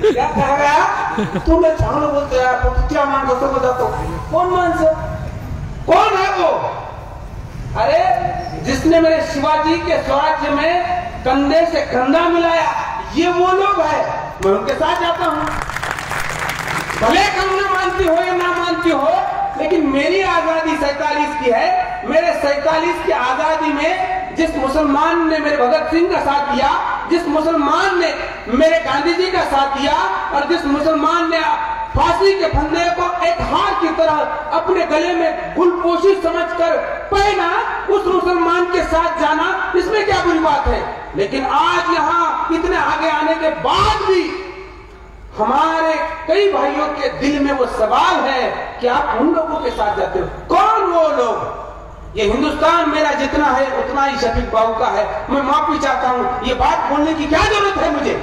क्या कहा गया? तुम्हें चांगला बोलते यार, क्या मानस बोलता तो? कौन मानस? कौन है वो? अरे जिसने मेरे शिवाजी के स्वराज्य में कंधे से कंधा मिलाया, ये वो लोग है। मैं उनके साथ जाता हूं, भले कंगना मानती हो या ना मानती हो, लेकिन मेरी आजादी 47 की है। मेरे 47 की आजादी में जिस मुसलमान ने मेरे भगत सिंह का साथ दिया, जिस मुसलमान ने मेरे गांधी जी का साथ दिया और जिस मुसलमान ने फांसी के फंदे को एक हार की तरह अपने गले में गुलपोशी समझकर पहना, उस मुसलमान के साथ जाना, इसमें क्या बुरी बात है? लेकिन आज यहाँ इतने आगे आने के बाद भी हमारे कई भाइयों के दिल में वो सवाल है कि आप उन लोगों के साथ जाते हो। कौन वो लोग? ये हिंदुस्तान मेरा जितना है उतना ही शफीक बाबू का है। मैं माफी चाहता हूं, ये बात बोलने की क्या जरूरत है मुझे?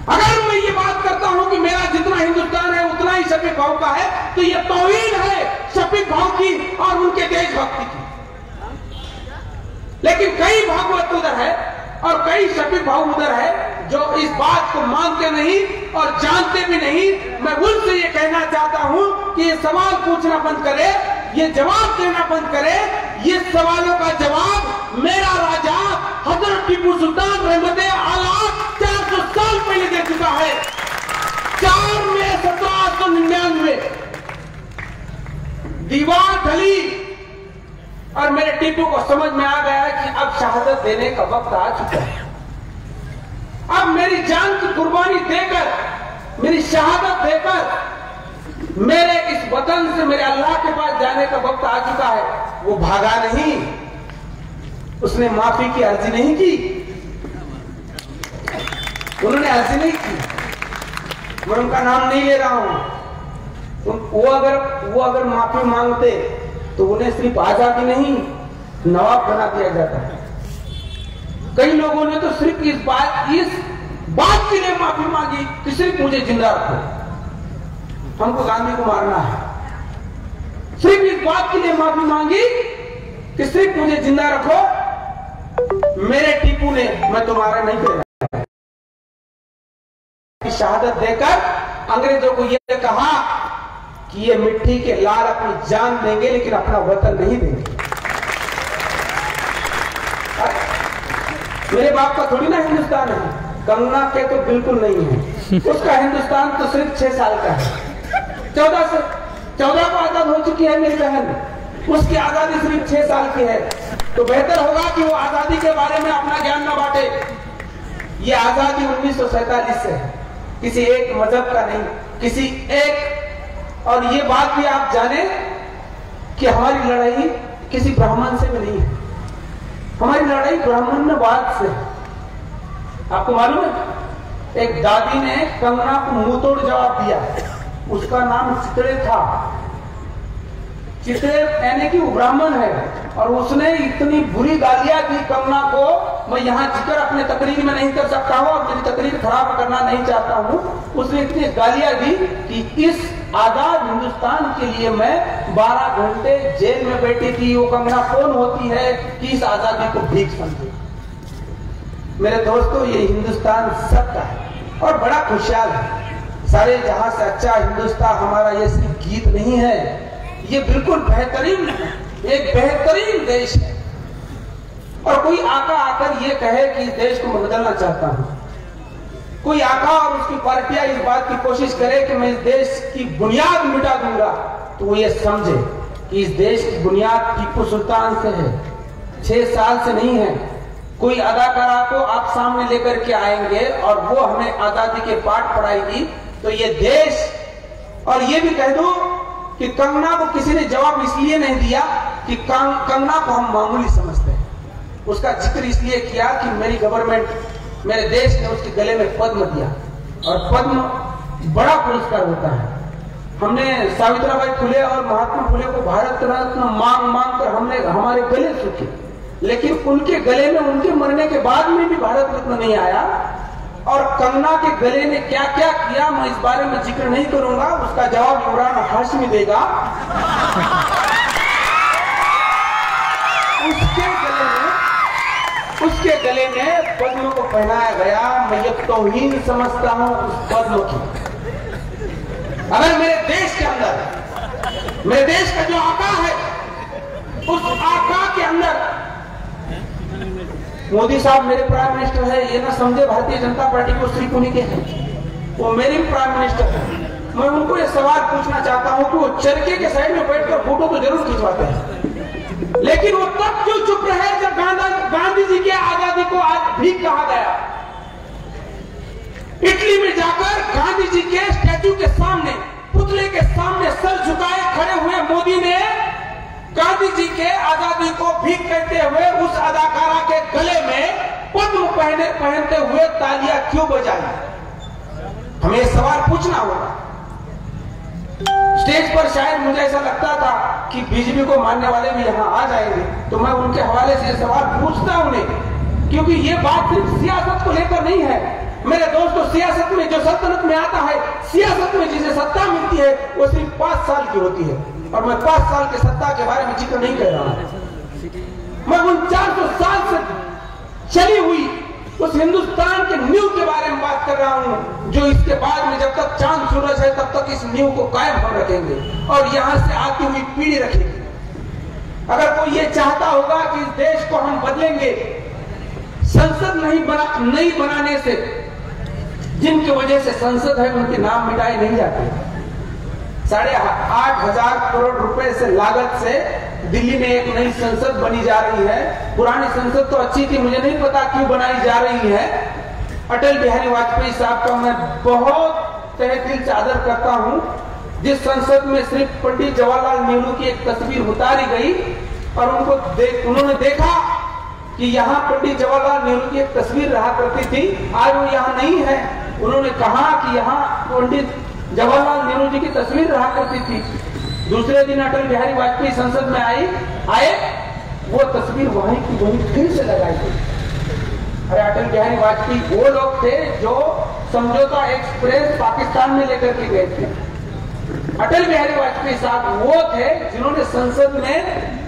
अगर मैं ये बात करता हूं कि मेरा जितना हिंदुस्तान है उतना ही शफीक बाबू का है, तो ये तौहीन है शफीक बाबू की और उनके देशभक्ति की। लेकिन कई भागवत उधर है, और कई शफीक भाऊ उधर है जो इस बात को मानते नहीं और जानते भी नहीं। मैं उनसे ये कहना चाहता हूं कि ये सवाल पूछना बंद करे, ये जवाब देना बंद करे। ये सवालों का जवाब मेरा राजा हजरत टीपू सुल्तान रहमते आला 400 साल पहले दे चुका है। 4 मई 1799 दीवार ढली और मेरे टीपू को समझ में आ गया कि अब शहादत देने का वक्त आ चुका है। अब मेरी जान की कुर्बानी देकर, मेरी शहादत देकर मेरे इस वतन से मेरे अल्लाह के पास जाने का वक्त आ चुका है। वो भागा नहीं, उसने माफी की अर्जी नहीं की, उन्होंने अर्जी नहीं की। मैं उनका नाम नहीं ले रहा हूं। वो अगर माफी मांगते तो उन्हें सिर्फ आजादी नहीं नवाब बना दिया जाता है। कई लोगों ने तो सिर्फ इस बात के लिए माफी मांगी कि सिर्फ मुझे जिंदा रखो, हमको गांधी को मारना है। सिर्फ इस बात के लिए माफी मांगी कि सिर्फ मुझे जिंदा रखो। मेरे टीपू ने मैं तुम्हारा नहीं कह रहा, शहादत देकर अंग्रेजों को यह कहा कि ये मिट्टी के लाल अपनी जान देंगे लेकिन अपना वतन नहीं देंगे। मेरे बाप का थोड़ी ना हिंदुस्तान है, कंगना के तो बिल्कुल नहीं है। उसका हिंदुस्तान तो सिर्फ 6 साल का है। 14 को आजाद हो चुकी है मेरी बहन, उसकी आजादी सिर्फ 6 साल की है। तो बेहतर होगा कि वो आजादी के बारे में अपना ज्ञान न बांटे। ये आजादी 1947 से है, किसी एक मजहब का नहीं, किसी एक। और ये बात भी आप जाने कि हमारी लड़ाई किसी ब्राह्मण से भी नहीं है, हमारी लड़ाई ब्राह्मण्यवाद से। आपको मालूम है, एक दादी ने कंगना को मुंह तोड़ जवाब दिया, उसका नाम चित्रे था। चित्रे यानी कि वो ब्राह्मण है, और उसने इतनी बुरी गालियां दी कंगना को। मैं यहाँ जिक्र अपने तकरीर में नहीं कर सकता हूँ और मेरी तकरीर खराब करना नहीं चाहता हूँ। उसने इतनी गालियां दी कि इस आजाद हिंदुस्तान के लिए मैं 12 घंटे जेल में बैठी थी। वो कंगना कौन होती है कि इस आजादी को भीख समझे। मेरे दोस्तों, ये हिंदुस्तान सबका है और बड़ा खुशहाल है। सारे जहां से अच्छा हिंदुस्तान हमारा ये सिर्फ गीत नहीं है, ये बिल्कुल बेहतरीन, एक बेहतरीन देश है। और कोई आका आकर ये कहे कि इस देश को मैं बदलना चाहता हूं, कोई आका और उसकी पार्टियां इस बात की कोशिश करे कि मैं इस देश की बुनियाद मिटा दूंगा, तो वो ये समझे कि इस देश की बुनियाद टीपू सुल्तान से है, 6 साल से नहीं है। कोई अदाकारा को आप सामने लेकर के आएंगे और वो हमें आजादी के पाठ पढ़ाएगी, तो ये देश। और ये भी कह दो कि कंगना को किसी ने जवाब इसलिए नहीं दिया कि कंगना को हम मामूली समझते हैं। उसका जिक्र इसलिए किया कि मेरी गवर्नमेंट, मेरे देश ने उसके गले में पद्म दिया, और पद्म बड़ा पुरस्कार होता है। हमने सावित्रीबाई फुले और महात्मा फुले को भारत रत्न मांग कर हमने हमारे गले सूखे, लेकिन उनके गले में उनके मरने के बाद में भी भारत रत्न नहीं आया। और कंगना के गले ने क्या क्या किया मैं इस बारे में जिक्र नहीं करूंगा, उसका जवाब इमरान हाशमी देगा। उसके गले में पद्म को पहनाया गया। मैं ये तौहीन समझता हूं उस पद्म की। अगर मेरे देश के अंदर, मेरे देश का जो आका है, उस आका के अंदर मोदी साहब मेरे प्राइम मिनिस्टर है, ये ना समझे भारतीय जनता पार्टी को सिर्फ उन्हीं के हैं, वो मेरे प्राइम मिनिस्टर है। मैं उनको ये सवाल पूछना चाहता हूं कि वो चरखे के साइड में बैठकर फोटो तो जरूर खिंचवाते हैं, लेकिन वो तब क्यों चुप रहे जब गांधी जी की आजादी को आज भी कहा गया। इटली में जाकर गांधी जी के स्टैच्यू के सामने, पुतले के सामने सर झुकाए खड़े हुए मोदी ने गांधी जी के आजादी को भीख कहते हुए उस अदाकारा के गले में पद्म पहनते हुए तालियां क्यों बजाई। हमें सवाल पूछना होगा। स्टेज पर शायद मुझे ऐसा लगता था कि बीजेपी को मानने वाले भी यहाँ आ जाएंगे, तो मैं उनके हवाले से सवाल पूछता उन्हें, क्योंकि ये बात सिर्फ सियासत को लेकर नहीं है। मेरे दोस्तों, सियासत में जो सल्तनत में आता है, सियासत में जिसे सत्ता मिलती है, वो सिर्फ 5 साल की होती है, और मैं 5 साल की सत्ता के बारे में जिक्र नहीं कर रहा हूं। मैं उन 400 साल से चली हुई उस हिंदुस्तान के नींव के बारे में बात कर रहा हूं, जो इसके बाद में जब तक चांद सूरज है तब तक इस नींव को कायम हम रखेंगे और यहां से आती हुई पीढ़ी रखेंगे। अगर कोई ये चाहता होगा कि इस देश को हम बदलेंगे, संसद नहीं बनाने से, जिनकी वजह से संसद है उनके नाम मिटाए नहीं जाते। 8,500 करोड़ रुपए से लागत से दिल्ली में एक नई संसद बनी जा रही है। पुरानी संसद तो अच्छी थी, मुझे नहीं पता क्यों बनाई जा रही है। अटल बिहारी वाजपेयी साहब का मैं बहुत तहे दिल से आदर करता हूं। जिस संसद में सिर्फ पंडित जवाहरलाल नेहरू की एक तस्वीर उतारी गई और उन्होंने देखा कि यहाँ पंडित जवाहरलाल नेहरू की एक तस्वीर रहा करती थी, आज वो यहाँ नहीं है। उन्होंने कहा कि यहाँ पंडित जवाहरलाल नेहरू जी की तस्वीर रहा करती थी। दूसरे दिन अटल बिहारी वाजपेयी संसद में आए, वो तस्वीर वहीं की वहीं फिर से लगाई गई। अरे अटल बिहारी वाजपेयी वो लोग थे जो समझौता एक्सप्रेस पाकिस्तान में लेकर के गए थे। अटल बिहारी वाजपेयी साहब वो थे जिन्होंने संसद में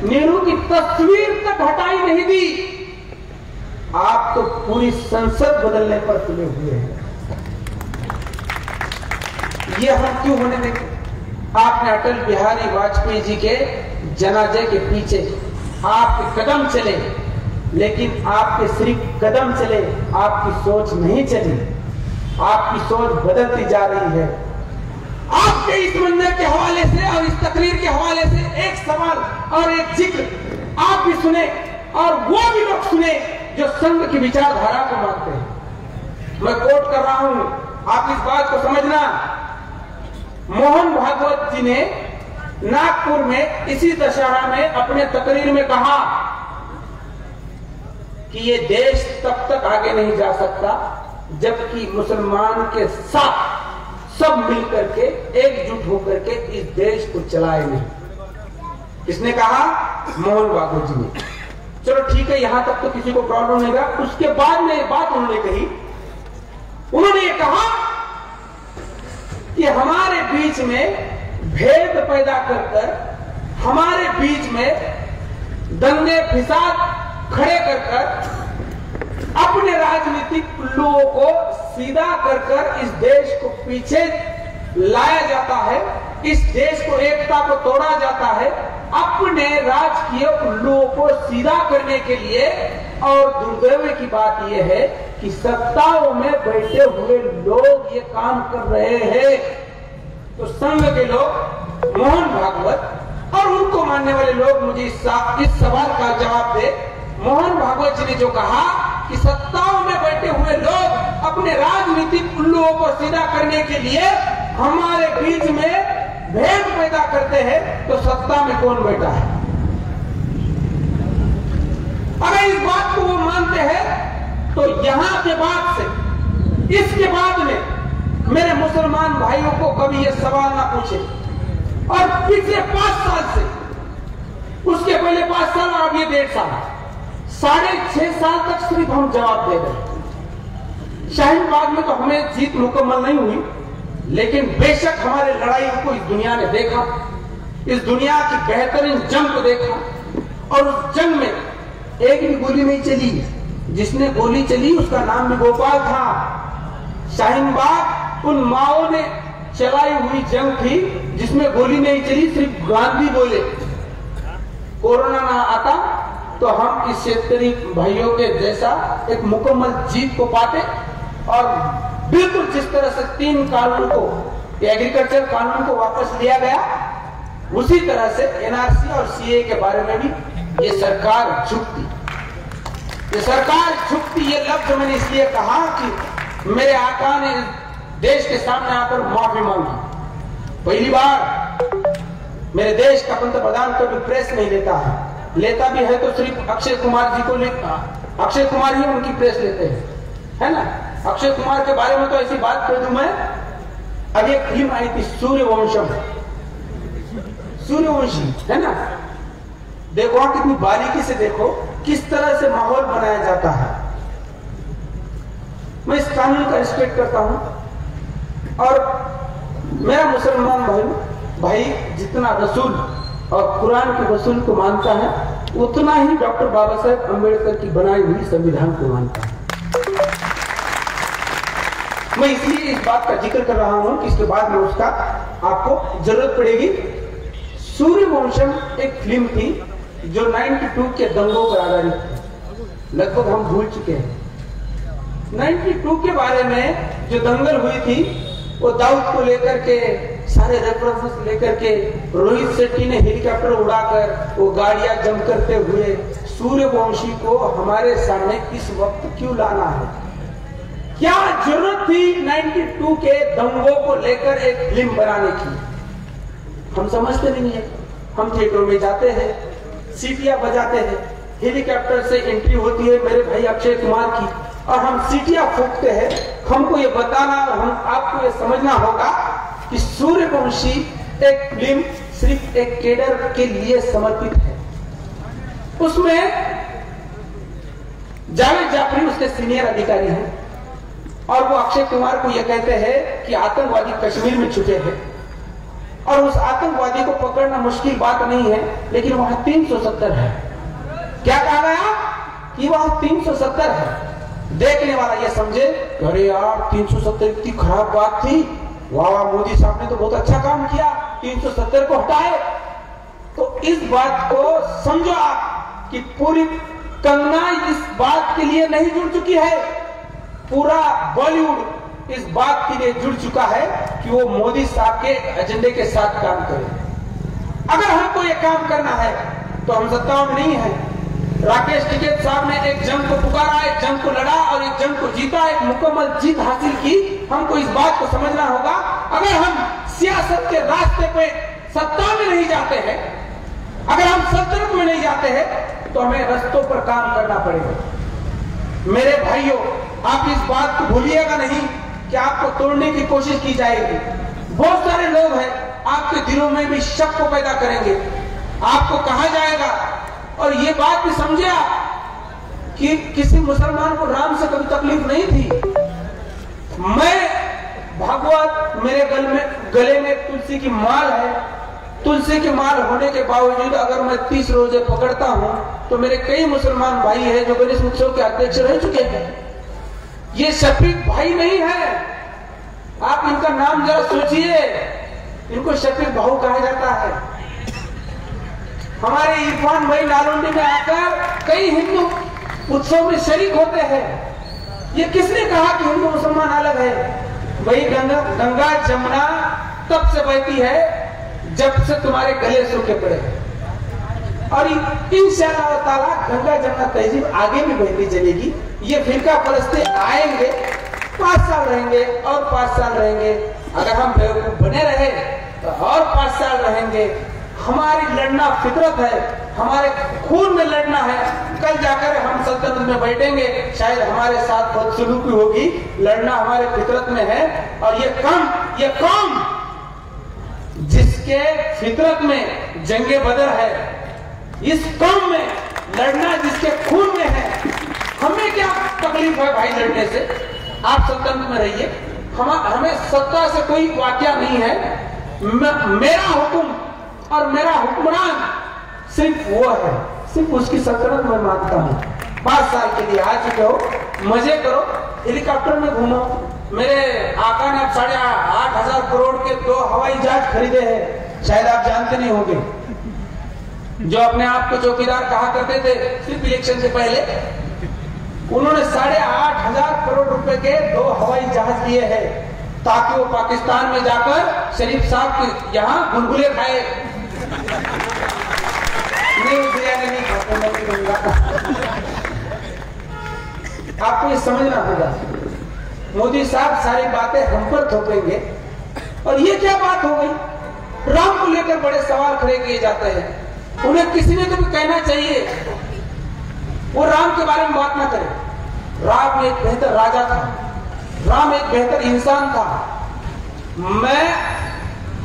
नेहरू की तस्वीर तक हटाई नहीं दी। आप तो पूरी संसद बदलने पर तुले हुए हैं। ये हम क्यों होने देंगे? आपने अटल बिहारी वाजपेयी जी के जनाजे के पीछे आपके कदम चले, लेकिन आपके सिर्फ कदम चले, आपकी सोच नहीं चली। आपकी सोच बदलती जा रही है। आपके इस मंजर के हवाले से और इस तकरीर के हवाले से एक सवाल और एक जिक्र आप भी सुने और वो भी लोग सुने जो संघ की विचारधारा को मानते हैं। मैं कोट कर रहा हूं, आप इस बात को समझना। मोहन भागवत जी ने नागपुर में इसी दशहरा में अपने तकरीर में कहा कि ये देश तब तक आगे नहीं जा सकता जबकि मुसलमान के साथ सब मिलकर के एकजुट होकर के इस देश को चलाए नहीं। किसने कहा? मोहन भागवत जी ने। चलो ठीक है, यहां तक तो किसी को प्रॉब्लम नहीं रहा। उसके बाद में एक बात उन्होंने कही, उन्होंने ये कहा कि हमारे बीच में भेद पैदा कर हमारे बीच में दंगे फिसाद खड़े कर अपने राजनीतिक उल्लुओं को सीधा कर इस देश को पीछे लाया जाता है, इस देश को एकता को तोड़ा जाता है अपने राजकीय उल्लुओं को सीधा करने के लिए। और दुर्दैव की बात यह है कि सत्ताओं में बैठे हुए लोग ये काम कर रहे हैं। तो संघ के लोग, मोहन भागवत और उनको मानने वाले लोग मुझे इस सवाल का जवाब दे। मोहन भागवत जी ने जो कहा कि सत्ताओं में बैठे हुए लोग अपने राजनीतिक उल्लुओं को सीधा करने के लिए हमारे बीच में भेद पैदा करते हैं, तो सत्ता में कौन बैठा है? अगर इस बात को वो मानते हैं तो यहां के बाद से इसके बाद में मेरे मुसलमान भाइयों को कभी ये सवाल ना पूछे। और पिछले 5 साल से, उसके पहले 5 साल और अब ये 1.5 साल, 6.5 साल तक सिर्फ हम जवाब दे रहे। शाहीन बाग में तो हमें जीत मुकम्मल नहीं हुई, लेकिन बेशक हमारे लड़ाइयों को इस दुनिया ने देखा, इस दुनिया की बेहतरीन जंग को देखा। और उस जंग में एक भी गोली नहीं चली। जिसने गोली चली उसका नाम भी गोपाल था। शाहीन बाग उन माओ ने चलाई हुई जंग थी जिसमें गोली नहीं चली, सिर्फ गांधी बोले। कोरोना ना आता तो हम इस क्षेत्रीय भाइयों के जैसा एक मुकम्मल जीत को पाते। और बिल्कुल जिस तरह से 3 कानून को, एग्रीकल्चर कानून को वापस लिया गया, उसी तरह से एनआरसी और सीए के बारे में भी ये सरकार झुकती। ये सरकार झुकती, ये लफ्ज मैंने इसलिए कहा कि मेरे आका ने देश के सामने आकर माफी मांगी। पहली बार मेरे देश का पंतप्रधान कभी प्रेस नहीं लेता है, लेता भी है तो सिर्फ अक्षय कुमार जी को लेता। अक्षय कुमार ही उनकी प्रेस लेते हैं, है ना। अक्षय कुमार के बारे में तो ऐसी बात कर दूं मैं, अब एक फिल्म आई थी सूर्यवंशम, सूर्यवंशी, है ना। देखो कितनी बारीकी से देखो किस तरह से माहौल बनाया जाता है। मैं इस कानून का रिस्पेक्ट करता हूं और मेरा मुसलमान भाई जितना रसूल और कुरान के रसूल को मानता है, उतना ही डॉक्टर बाबा साहेब अम्बेडकर की बनाई हुई संविधान को मानता है। मैं इसलिए इस बात का जिक्र कर रहा हूं कि इसके बाद में उसका आपको जरूरत पड़ेगी। सूर्यवंशम एक फिल्म थी जो 92 के दंगों पर आधारित थी। लगभग हम भूल चुके हैं 92 के बारे में जो दंगल हुई थी, वो दाऊद को लेकर के सारे रेफरेंसेस लेकर के रोहित शेट्टी ने हेलीकॉप्टर उड़ाकर वो गाड़ियां जम करते हुए सूर्यवंशी को हमारे सामने इस वक्त क्यों लाना है? क्या जरूरत थी 92 के दंगों को लेकर एक फिल्म बनाने की? हम समझते नहीं है। हम थिएटरों में जाते हैं, सीटियां बजाते हैं, हेलीकॉप्टर से एंट्री होती है मेरे भाई अक्षय कुमार की, और हम सीटियां फूंकते हैं। हमको ये बताना और हम आपको ये समझना होगा कि सूर्यवंशी एक फिल्म सिर्फ एक केडर के लिए समर्पित है। उसमें जावेद जाफरी उसके सीनियर अधिकारी हैं और वो अक्षय कुमार को यह कहते हैं कि आतंकवादी कश्मीर में छुपे हैं और उस आतंकवादी को पकड़ना मुश्किल बात नहीं है, लेकिन वहां 370 है। क्या कहा गया कि वहां 370 है। देखने वाला ये समझे अरे यार 370 इतनी खराब बात थी, वाह मोदी साहब ने तो बहुत अच्छा काम किया, 370 को हटाए। तो इस बात को समझो आप कि पूरी कंगना इस बात के लिए नहीं जुड़ चुकी है, पूरा बॉलीवुड इस बात के लिए जुड़ चुका है कि वो मोदी साहब के एजेंडे के साथ काम करे। अगर हमको ये काम करना है तो हम सत्ता में नहीं है। राकेश टिकैत साहब ने एक जंग को पुकारा, एक जंग को लड़ा और एक जंग को जीता, एक मुकम्मल जीत हासिल की। हमको इस बात को समझना होगा, अगर हम सियासत के रास्ते पे सत्ता में नहीं जाते हैं, अगर हम सल्तनत में नहीं जाते हैं, तो हमें रास्तों पर काम करना पड़ेगा। मेरे भाइयों, आप इस बात को भूलिएगा नहीं कि आपको तोड़ने की कोशिश की जाएगी। बहुत सारे लोग हैं आपके दिलों में भी शक को पैदा करेंगे, आपको कहा जाएगा। और ये बात भी समझे आप कि किसी मुसलमान को राम से कभी तकलीफ नहीं थी। मैं भागवत मेरे गले में तुलसी की माल है, तुलसी की माल होने के बावजूद अगर मैं 30 रोजे पकड़ता हूं तो मेरे कई मुसलमान भाई हैं जो गणेश उत्सव के अध्यक्ष रह चुके हैं। ये शफीक भाई नहीं है, आप इनका नाम जरा सोचिए, इनको शफीक भाऊ कहा जाता है। हमारे इरफान भाई नालंदी में आकर कई हिंदू उत्सव में शरीक होते हैं। ये किसने कहा कि हिंदू मुसलमान अलग है? वही गंगा जमुना तब से बहती है जब से तुम्हारे गले सूखे पड़े, और इंशाअल्लाह ताला गंगा जमुना तहजीब आगे भी बहती चलेगी। ये फिरका परस्ती आएंगे, 5 साल रहेंगे और 5 साल रहेंगे। अगर हम बेवकूफ बने रहे तो और 5 साल रहेंगे। हमारी लड़ना फितरत है, हमारे खून में लड़ना है। कल जाकर हम सल्तनत में बैठेंगे, शायद हमारे साथ बदसलूकी होगी, लड़ना हमारे फितरत में है। और ये कौम जिसके फितरत में जंगे बदर है, इस कौम में लड़ना जिसके खून में है, हमें क्या तकलीफ है भाई लड़ने से? आप सल्तनत में रहिए, हमें सत्ता से कोई वाक़या नहीं है। मेरा हुक्म और मेरा हुक्मरान सिर्फ वो है, सिर्फ उसकी सल्तनत में मानता हूँ। 5 साल के लिए आ चुके हो, मजे करो, हेलीकॉप्टर में घूमो। मेरे आका ने 8,500 करोड़ के 2 हवाई जहाज खरीदे हैं, शायद आप जानते नहीं होंगे। जो अपने आप को चौकीदार कहा करते थे सिर्फ इलेक्शन से पहले, उन्होंने 8,500 करोड़ रुपए के 2 हवाई जहाज लिए हैं ताकि वो पाकिस्तान में जाकर शरीफ साहब के यहाँ गुलगुले खाए। नहीं खाते, आपको ये समझना होगा। मोदी साहब सारी बातें हम पर थोपेंगे। और ये क्या बात हो गई? राम को लेकर बड़े सवाल खड़े किए जाते हैं। उन्हें किसी ने तो भी कहना चाहिए वो राम के बारे में बात ना करे। राम एक बेहतर राजा था, राम एक बेहतर इंसान था। मैं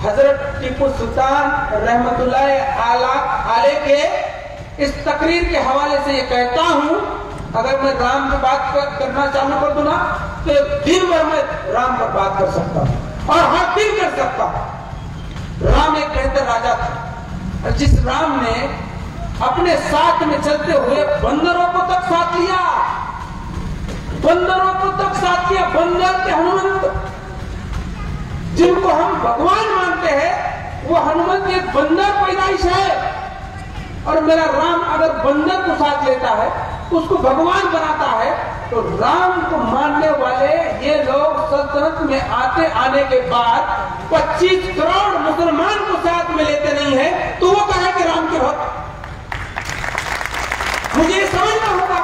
हजरत टीपू सुल्तान रहमतुल्लाह अलैह के इस तकरीर के हवाले से ये कहता हूं, अगर मैं राम की बात करना चालू कर दूं ना तो दिन भर मैं राम पर बात कर सकता हूं और हर दिन कर सकता हूं। राम एक बेहतर राजा था, और जिस राम ने अपने साथ में चलते हुए बंदरों को तक साथ लिया, बंदरों को तक साथ किया, बंदर के हनुमंत, जिनको हम भगवान मानते हैं, वो हनुमंत एक बंदर पैदाइश है। और मेरा राम अगर बंदर को साथ लेता है, उसको भगवान बनाता है, तो राम को मानने वाले ये लोग सल्तनत में आने के बाद 25 करोड़ मुसलमान को साथ में लेते नहीं है, तो वो कहा कि राम के भक्त। मुझे ये समझना होगा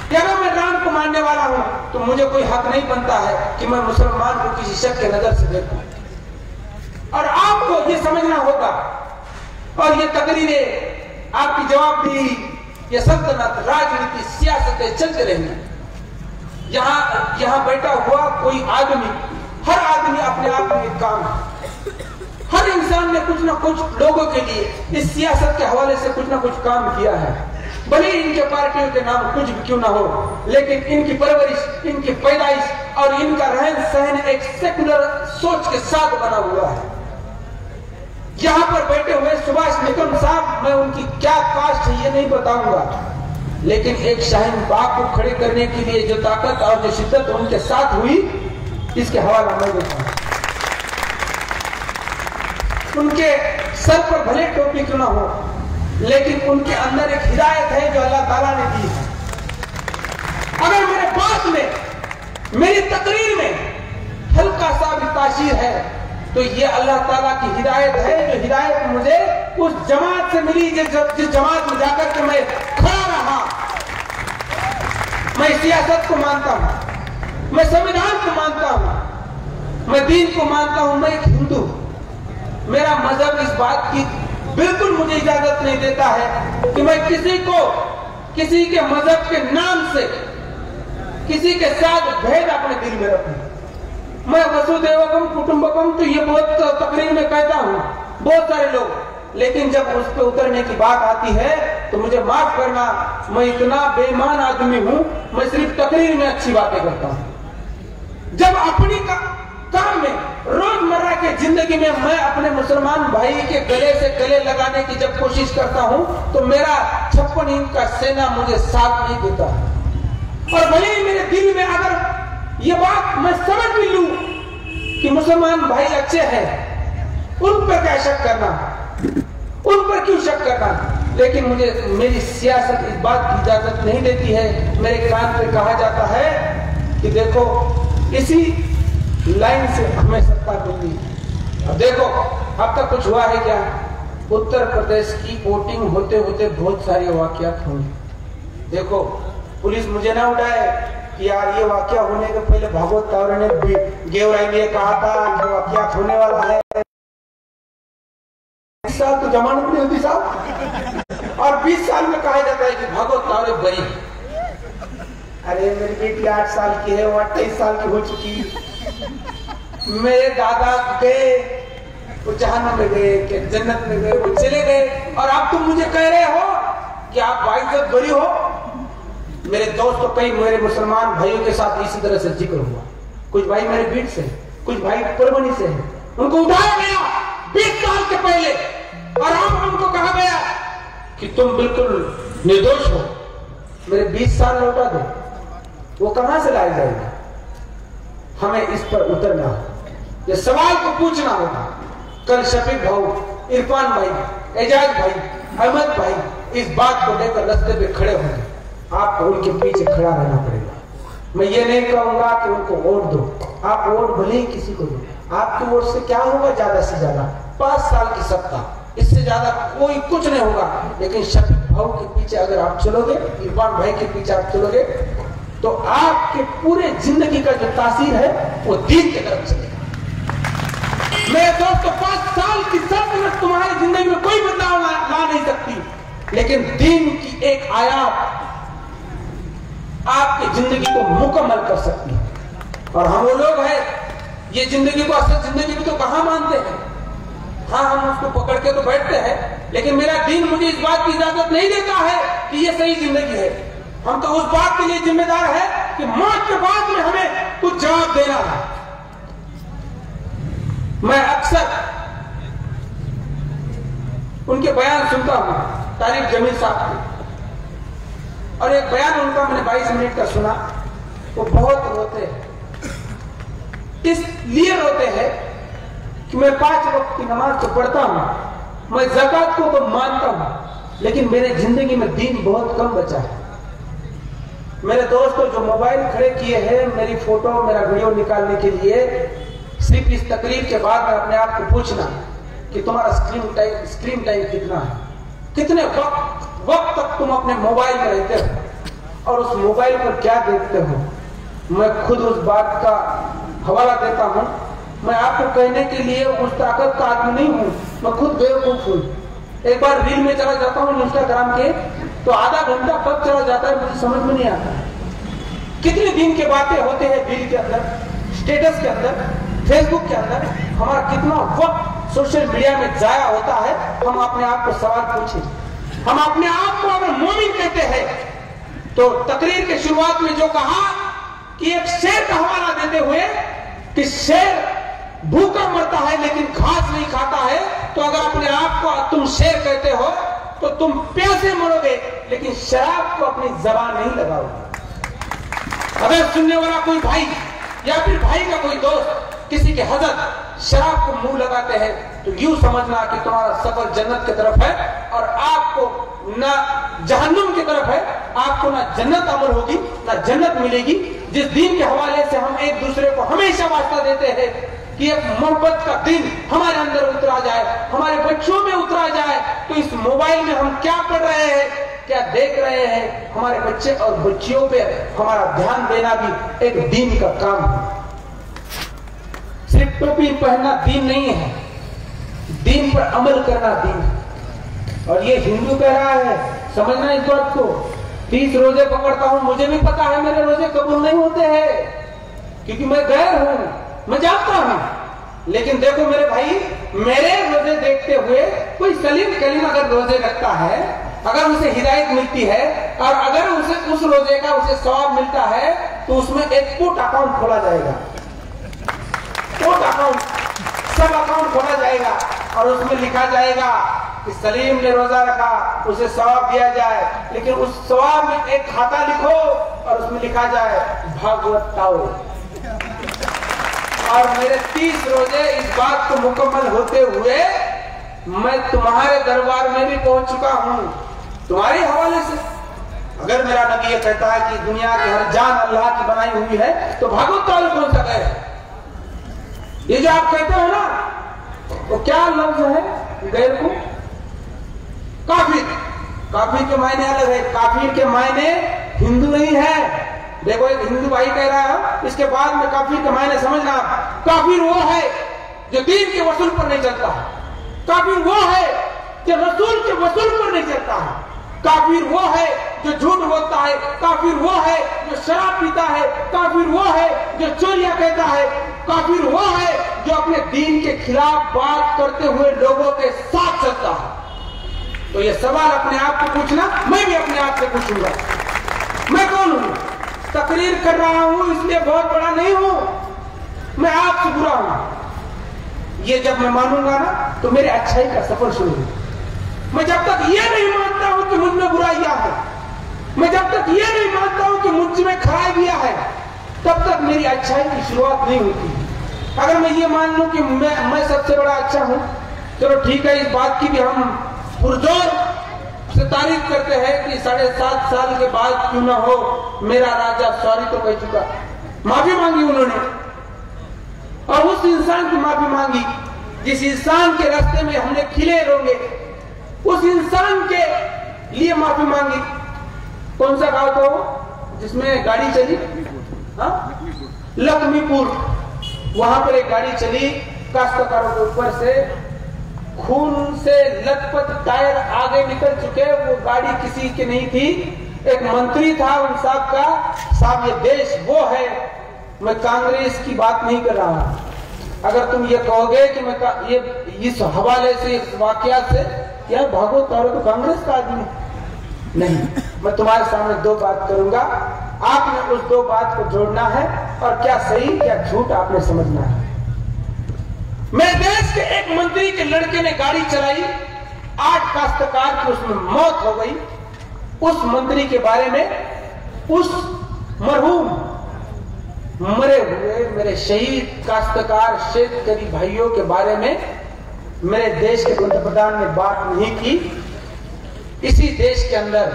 कि अगर मैं राम को मानने वाला हूं, तो मुझे कोई हक नहीं बनता है कि मैं मुसलमान को किसी शक के नजर से देखूं। और आपको ये समझना होगा, और ये तकरीरें आपकी जवाबदेही, ये सल्तनत, राजनीति, सियासतें चलते रहेंगी। यहां बैठा हुआ कोई आदमी, हर आदमी अपने आप में एक काम है। हर इंसान ने कुछ ना कुछ लोगों के लिए इस सियासत के हवाले से कुछ ना कुछ काम किया है। भले इनके पार्टियों के नाम कुछ भी क्यों ना हो, लेकिन इनकी परवरिश, इनकी पैदाइश और इनका रहन सहन एक सेकुलर सोच के साथ बना हुआ है। यहां पर बैठे हुए सुभाष निकम साहब, मैं उनकी क्या कास्ट है ये नहीं बताऊंगा, लेकिन एक शाहीन बाग को खड़े करने के लिए जो ताकत और जो शिद्दत उनके साथ हुई, इसके हवाला मैं देता हूं। उनके सर पर भले टोपी क्यों ना हो, लेकिन उनके अंदर एक हिदायत है जो अल्लाह ताला ने दी है। अगर मेरे बात में, मेरी तकरीर में हल्का सा भी तासीर है, तो ये अल्लाह ताला की हिदायत है, जो हिदायत मुझे उस जमात से मिली जिस जमात में जाकर के मैं खड़ा रहा। मैं सियासत को मानता हूं, मैं संविधान को मानता हूं, मैं दीन को मानता हूं, मैं एक हिंदू। मेरा मजहब इस बात की बिल्कुल मुझे इजाजत नहीं देता है कि मैं किसी को, किसी के मजहब के नाम से किसी के साथ भेद अपने दिल में रखूं। मैं वसुदेवकम कुटुंबकम तो ये बहुत तकरीर में कहता हूं, बहुत सारे लोग, लेकिन जब उस पर उतरने की बात आती है तो मुझे माफ करना, मैं इतना बेईमान आदमी हूं, मैं सिर्फ तकरीर में अच्छी बातें करता हूं। जब अपनी काम में, रोजमर्रा के जिंदगी में मैं अपने मुसलमान भाई के गले से गले लगाने की जब कोशिश करता हूं, तो मेरा 56 इंच का सेना मुझे साथ नहीं देता। और भले ही मेरे दिल में अगर ये बात मैं समझ भी लूं कि मुसलमान भाई अच्छे हैं, उन पर क्या शक करना, उन पर क्यों शक करना, लेकिन मुझे मेरी सियासत इस बात की इजाजत नहीं देती है। मेरे कान पे कहा जाता है कि देखो इसी लाइन से हमें सत्ता मिलती। अब देखो अब तक कुछ हुआ है क्या? उत्तर प्रदेश की वोटिंग होते होते बहुत सारे वाकयात होंगे। देखो पुलिस मुझे ना उठाए कि यार ये वाकया होने के पहले भागवत तावरे ने गेवराई में कहा था कि वाकया होने वाला है, इस साल तो जमानत नहीं होती साहब, और 20 साल में कहा जाता है कि भागवत तावरे बरी। अरे मेरी बेटी 8 साल की है, वो 28 साल की हो चुकी। मेरे दादा गए, वो जहन्नम में गए, कि जन्नत में गए, वो चले गए, और अब तुम मुझे कह रहे हो कि आप बाइज्जत बरी हो। मेरे दोस्त तो कई मेरे मुसलमान भाइयों के साथ इसी तरह से जिक्र हुआ। कुछ भाई मेरे बीच से, कुछ भाई परवनी से हैं, उनको उठाया गया 20 साल के पहले, और अब उनको कहा गया कि तुम बिल्कुल निर्दोष हो, मेरे 20 साल लौटा दो। वो कहां से लाया जाएगा? हमें इस पर उतरना होगा, ये सवाल को पूछना होगा। कल शफीक भाई, इरफान भाई, एजाज भाई, अहमद भाई इस बात को लेकर रास्ते पे खड़े होंगे, आपको उनके पीछे खड़ा रहना पड़ेगा। मैं ये नहीं कहूंगा कि उनको वोट दो, आप वोट भले ही किसी को दो, आपके वोट से क्या होगा? ज्यादा से ज्यादा 5 साल की सत्ता, इससे ज्यादा कोई कुछ नहीं होगा। लेकिन शफीक भाई के पीछे अगर आप चलोगे, इरफान भाई के पीछे आप चलोगे, तो आपके पूरे जिंदगी का जो तासीर है वो दीन की तरफ चलेगा। मेरे दोस्तों 5 साल की सल्तनत तुम्हारी जिंदगी में कोई बदलाव ला नहीं सकती, लेकिन दीन की एक आयत आपकी जिंदगी को मुकम्मल कर सकती है। और हम वो लोग हैं, ये जिंदगी को असल जिंदगी भी तो कहां मानते हैं। हाँ, हम उसको पकड़ के तो बैठते हैं, लेकिन मेरा दीन मुझे इस बात की इजाजत नहीं देता है कि ये सही जिंदगी है। हम तो उस बात के लिए जिम्मेदार है कि मौत के बाद में हमें कुछ जवाब देना है। मैं अक्सर उनके बयान सुनता हूं, तारिक जमील साहब के, और एक बयान उनका मैंने 22 मिनट का सुना। वो बहुत रोते हैं। इसलिए रोते हैं कि मैं 5 वक्त की नमाज तो पढ़ता हूं, मैं ज़कात को तो मानता हूं, लेकिन मेरे जिंदगी में दीन बहुत कम बचा है। मेरे दोस्तों जो मोबाइल खड़े किए हैं मेरी फोटो मेरा वीडियो निकालने के लिए, सिर्फ इस तकरीर के बाद में अपने आप को पूछना कि तुम्हारा स्क्रीन टाइम कितना है, कितने वक्त तक तुम अपने मोबाइल में रहते हो और उस मोबाइल पर क्या देखते हो। मैं खुद उस बात का हवाला देता हूं। मैं आपको कहने के लिए उस ताकत का आदमी नहीं हूं, मैं खुद बेवकूफ हूं। एक बार रील में चला जाता हूं इंस्टाग्राम के, तो आधा घंटा कब चला जाता है मुझे समझ में नहीं आता। कितने दिन के बातें होते हैं रील के अंदर, स्टेटस के अंदर, फेसबुक के अंदर, हमारा कितना वक्त सोशल मीडिया में जाया होता है। हम अपने आप को सवाल पूछें। हम अपने आप को अगर मोमिन कहते हैं तो तकरीर के शुरुआत में जो कहा कि एक शेर का हवाला देते हुए कि शेर भूखा मरता है लेकिन घास नहीं खाता है, तो अगर अपने आप को तुम शेर कहते हो तो तुम प्यासे मरोगे लेकिन शराब को अपनी जबान नहीं लगाओगे। अगर सुनने वाला कोई भाई या फिर भाई का कोई दोस्त किसी के हजरत शराब को मुंह लगाते हैं तो यूं समझना कि तुम्हारा सफर जन्नत की तरफ है और आपको ना जहन्नुम की तरफ है। आपको ना जन्नत अमल होगी ना जन्नत मिलेगी। जिस दिन के हवाले से हम एक दूसरे को हमेशा वास्ता देते हैं कि एक मोहब्बत का दिन हमारे अंदर उतरा जाए, हमारे बच्चों में उतरा जाए, तो इस मोबाइल में हम क्या पढ़ रहे हैं, क्या देख रहे हैं, हमारे बच्चे और बच्चियों पे हमारा ध्यान देना भी एक दीन का काम है। सिर्फ टोपी पहनना दीन नहीं है, दीन पर अमल करना दीन है। और ये हिंदू कह रहा है, समझना इस बात को। 30 रोजे पकड़ता हूं, मुझे भी पता है मेरे रोजे कबूल नहीं होते हैं क्योंकि मैं गैर हूं, मैं जानता हूं। लेकिन देखो मेरे भाई, मेरे रोजे देखते हुए कोई सलीम कलीम अगर रोजे रखता है, अगर उसे हिदायत मिलती है और अगर उसे उस रोजे का उसे सवाब मिलता है तो उसमें एक पुट अकाउंट खोला जाएगा, पुट अकाउंट, सब अकाउंट खोला जाएगा और उसमें लिखा जाएगा कि सलीम ने रोजा रखा, उसे सवाब दिया जाए। लेकिन उस सवाब में एक खाता लिखो और उसमें लिखा जाए भागवत ताओ। और मेरे 30 रोजे इस बात को मुकम्मल होते हुए मैं तुम्हारे दरबार में भी पहुंच चुका हूं तुम्हारे हवाले से। अगर मेरा नबी ये कहता है कि दुनिया की हर जान अल्लाह की बनाई हुई है तो भागवत ताओ कौन सा गैर? ये जो आप कहते हो ना, वो क्या लफ्ज है गैर को? काफिर। काफिर के मायने अलग है, काफिर के मायने हिंदू नहीं है। देखो एक हिंदू भाई कह रहा है, इसके बाद में काफिर के मायने समझना। काफिर वो है जो दीन के वसूल पर नहीं चलता है, काफिर वो है जो रसूल के वसूल पर नहीं चलता है, काफिर वो है जो झूठ बोलता है, काफिर वो है जो शराब पीता है, काफिर वो है जो चोरियां कहता है, काफिर वो है जो अपने दीन के खिलाफ बात करते हुए लोगों के साथ चलता है। तो ये सवाल अपने आप को पूछना, मैं भी अपने आप से पूछूंगा, मैं कौन हूं? तकरीर कर रहा हूं इसलिए बहुत बड़ा नहीं हूं, मैं आपसे बुरा हूं। ये जब मैं मानूंगा ना तो मेरे अच्छाई का सफर शुरू होगा। मैं जब तक ये नहीं मानता हूं कि मुझ में बुराइयां है, मैं जब तक ये नहीं मानता हूं कि मुझ में खराबियां है, तब तक मेरी अच्छाई की शुरुआत नहीं होती। अगर मैं ये मान लूं कि मैं सबसे बड़ा अच्छा हूं, चलो ठीक है, इस बात की भी हम पुरजोर से तारीफ करते हैं कि 7.5 साल के बाद क्यों ना हो मेरा राजा सॉरी तो कह चुका, माफी मांगी उन्होंने, और उस इंसान की माफी मांगी जिस इंसान के रास्ते में हमने खिले रोंगे, उस इंसान के लिए माफी मांगी। कौन सा गांव था वो जिसमें गाड़ी चली? हाँ, लक्ष्मीपुर। वहां पर एक गाड़ी चली, काश्तकारों के ऊपर से खून से लथपथ टायर आगे निकल चुके, वो गाड़ी किसी की नहीं थी। एक मंत्री था उन साहब का, साहब ये देश वो है, मैं कांग्रेस की बात नहीं कर रहा। अगर तुम ये कहोगे कि मैं ये इस हवाले से, इस वाकया से यार भागवत तारो तो कांग्रेस का आदमी नहीं, मैं तुम्हारे सामने 2 बात करूंगा, आपने उस 2 बात को जोड़ना है और क्या सही क्या झूठ आपने समझना है। मेरे देश के एक मंत्री के लड़के ने गाड़ी चलाई, 8 काश्तकार की उसमें मौत हो गई। उस मंत्री के बारे में, उस मरहूम मरे हुए मेरे शहीद काश्तकार शेतकरी भाइयों के बारे में मेरे देश के पंतप्रधान ने बात नहीं की। इसी देश के अंदर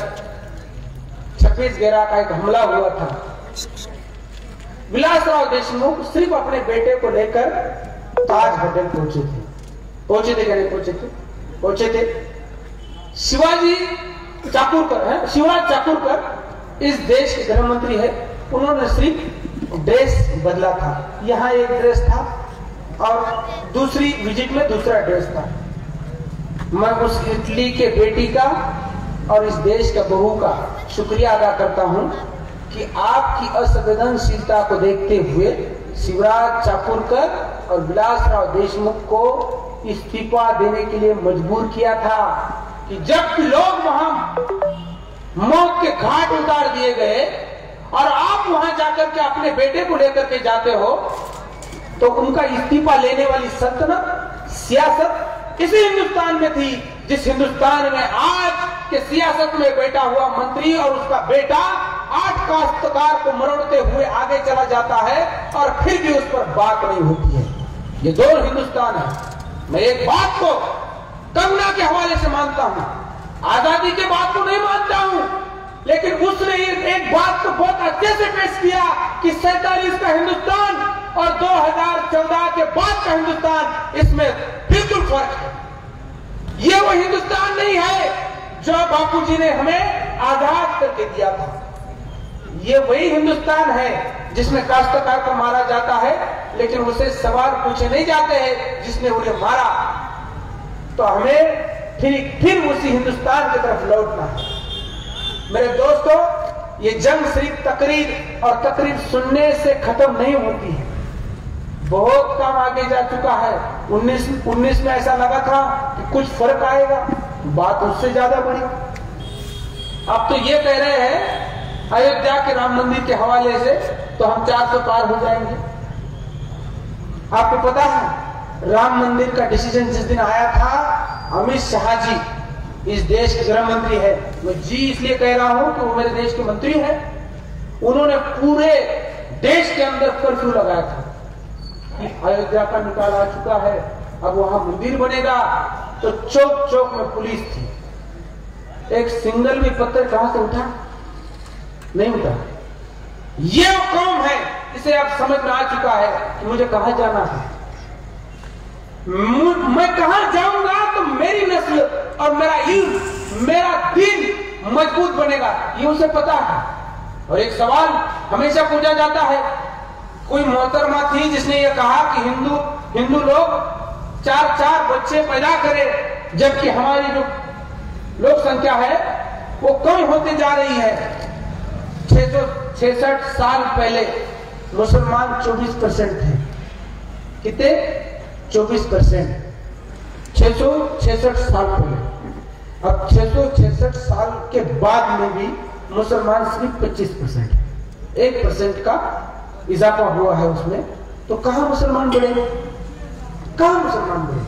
26/11 का एक हमला हुआ था। विलासराव देशमुख सिर्फ अपने बेटे को लेकर ताज होटल पहुंचे थे क्या नहीं पहुंचे थे। शिवाजी चाकुरकर इस देश के गृह मंत्री है, उन्होंने सिर्फ ड्रेस बदला था। यहाँ एक ड्रेस था और दूसरी विजिट में दूसरा ड्रेस था। मैं उस इटली के बेटी का और इस देश का बहू का शुक्रिया अदा करता हूं कि आपकी असंवेदनशीलता को देखते हुए शिवराज चाकुरकर और विलासराव देशमुख को इस्तीफा देने के लिए मजबूर किया था कि जब लोग वहां मौत के घाट उतार दिए गए और आप वहां जाकर के अपने बेटे को लेकर के जाते हो, तो उनका इस्तीफा लेने वाली सल्तनत सियासत इसी हिंदुस्तान में थी, जिस हिंदुस्तान में आज के सियासत में बैठा हुआ मंत्री और उसका बेटा 8 काश्तकार को मरोड़ते हुए आगे चला जाता है और फिर भी उस पर बात नहीं होती है। ये दो हिंदुस्तान है। मैं एक बात को कंगना के हवाले से मानता हूं, आजादी के बात को नहीं मानता हूं, लेकिन उसने एक बात को बहुत अच्छे से पेश किया कि 47 का हिंदुस्तान और 2014 के बाद का हिंदुस्तान, इसमें बिल्कुल फर्क है। ये वो हिंदुस्तान नहीं है जो बापूजी ने हमें आजाद करके दिया था। ये वही हिंदुस्तान है जिसमें काश्तकार को मारा जाता है, लेकिन उसे सवाल पूछे नहीं जाते हैं जिसने उन्हें मारा। तो हमें फिर उसी हिंदुस्तान की तरफ लौटना है। मेरे दोस्तों, ये जंग सिर्फ तकरीर और तकरीर सुनने से खत्म नहीं होती है। बहुत काम आगे जा चुका है। 19 में ऐसा लगा था कि कुछ फर्क आएगा, बात उससे ज्यादा बढ़ी। अब तो ये कह रहे हैं अयोध्या के राम मंदिर के हवाले से तो हम 400 पार हो जाएंगे। आपको पता है राम मंदिर का डिसीजन जिस दिन आया था, अमित शाह जी इस देश के गृह मंत्री है, मैं जी इसलिए कह रहा हूं कि वो मेरे देश के मंत्री हैं, उन्होंने पूरे देश के अंदर कर्फ्यू लगाया था कि अयोध्या का निकाल आ चुका है, अब वहां मंदिर बनेगा। तो चौक चौक में पुलिस थी, एक सिंगल भी पत्थर कहां से उठा नहीं उठा। ये कौम है, इसे अब समझ में आ चुका है कि मुझे कहां जाना है, मैं कहां जाऊंगा तो मेरी नस्ल और मेरा इल्म, मेरा दीन मजबूत बनेगा, ये उसे पता है। और एक सवाल हमेशा पूछा जाता है, कोई मोहतरमा थी जिसने ये कहा कि हिंदू लोग 4 बच्चे पैदा करें, जबकि हमारी जो लोक संख्या है वो कम होती जा रही है। 666 साल पहले मुसलमान 24% थे। कितने? 24%। 666 साल पहले। अब 666 साल के बाद में भी मुसलमान सिर्फ 25% है। 1% का इजाफा हुआ है उसमें। तो कहां मुसलमान बढ़े? कहां मुसलमान बढ़े?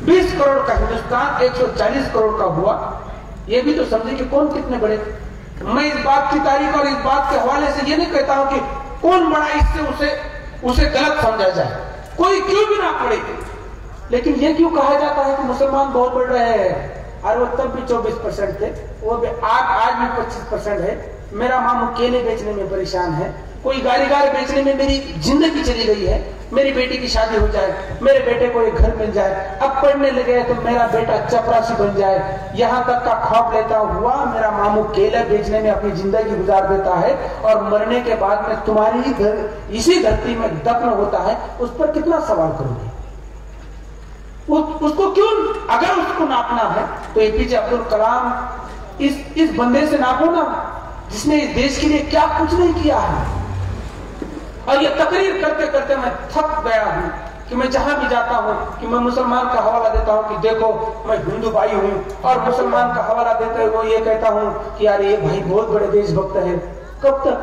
20 करोड़ का हिंदुस्तान 140 करोड़ का हुआ। ये भी तो समझे कि कौन कितने बड़े। मैं इस बात की तारीख और इस बात के हवाले से ये नहीं कहता हूं कि कौन बड़ा, इससे उसे गलत समझा जाए, कोई क्यों भी ना पड़े। लेकिन ये क्यों कहा जाता है कि मुसलमान बहुत बढ़ रहे हैं? और वो तब भी 24% थे, वो भी आज भी 25% है। मेरा मामू केले बेचने में परेशान है, कोई गाड़ी बेचने में मेरी जिंदगी चली गई है। मेरी बेटी की शादी हो जाए, मेरे बेटे को एक घर मिल जाए, अब पढ़ने लगे तो मेरा बेटा चपरासी बन जाए, यहाँ तक का ख्वाब लेता हुआ मेरा मामू केला बेचने में अपनी जिंदगी गुजार देता है, और मरने के बाद में तुम्हारी इसी धरती में दफन होता है, उस पर कितना सवाल करोगे? उसको क्यों, अगर उसको नापना है तो एपीजे अब्दुल कलाम इस बंदे से नापो ना, जिसने इस देश के लिए क्या कुछ नहीं किया है। और ये तकरीर करते करते मैं थक गया हूं कि मैं जहां भी जाता हूं कि मैं मुसलमान का हवाला देता हूं कि देखो मैं हिंदू भाई हूं, और मुसलमान का हवाला देते हुए ये कहता हूं कि यार ये भाई बहुत बड़े देशभक्त हैं। कब तक?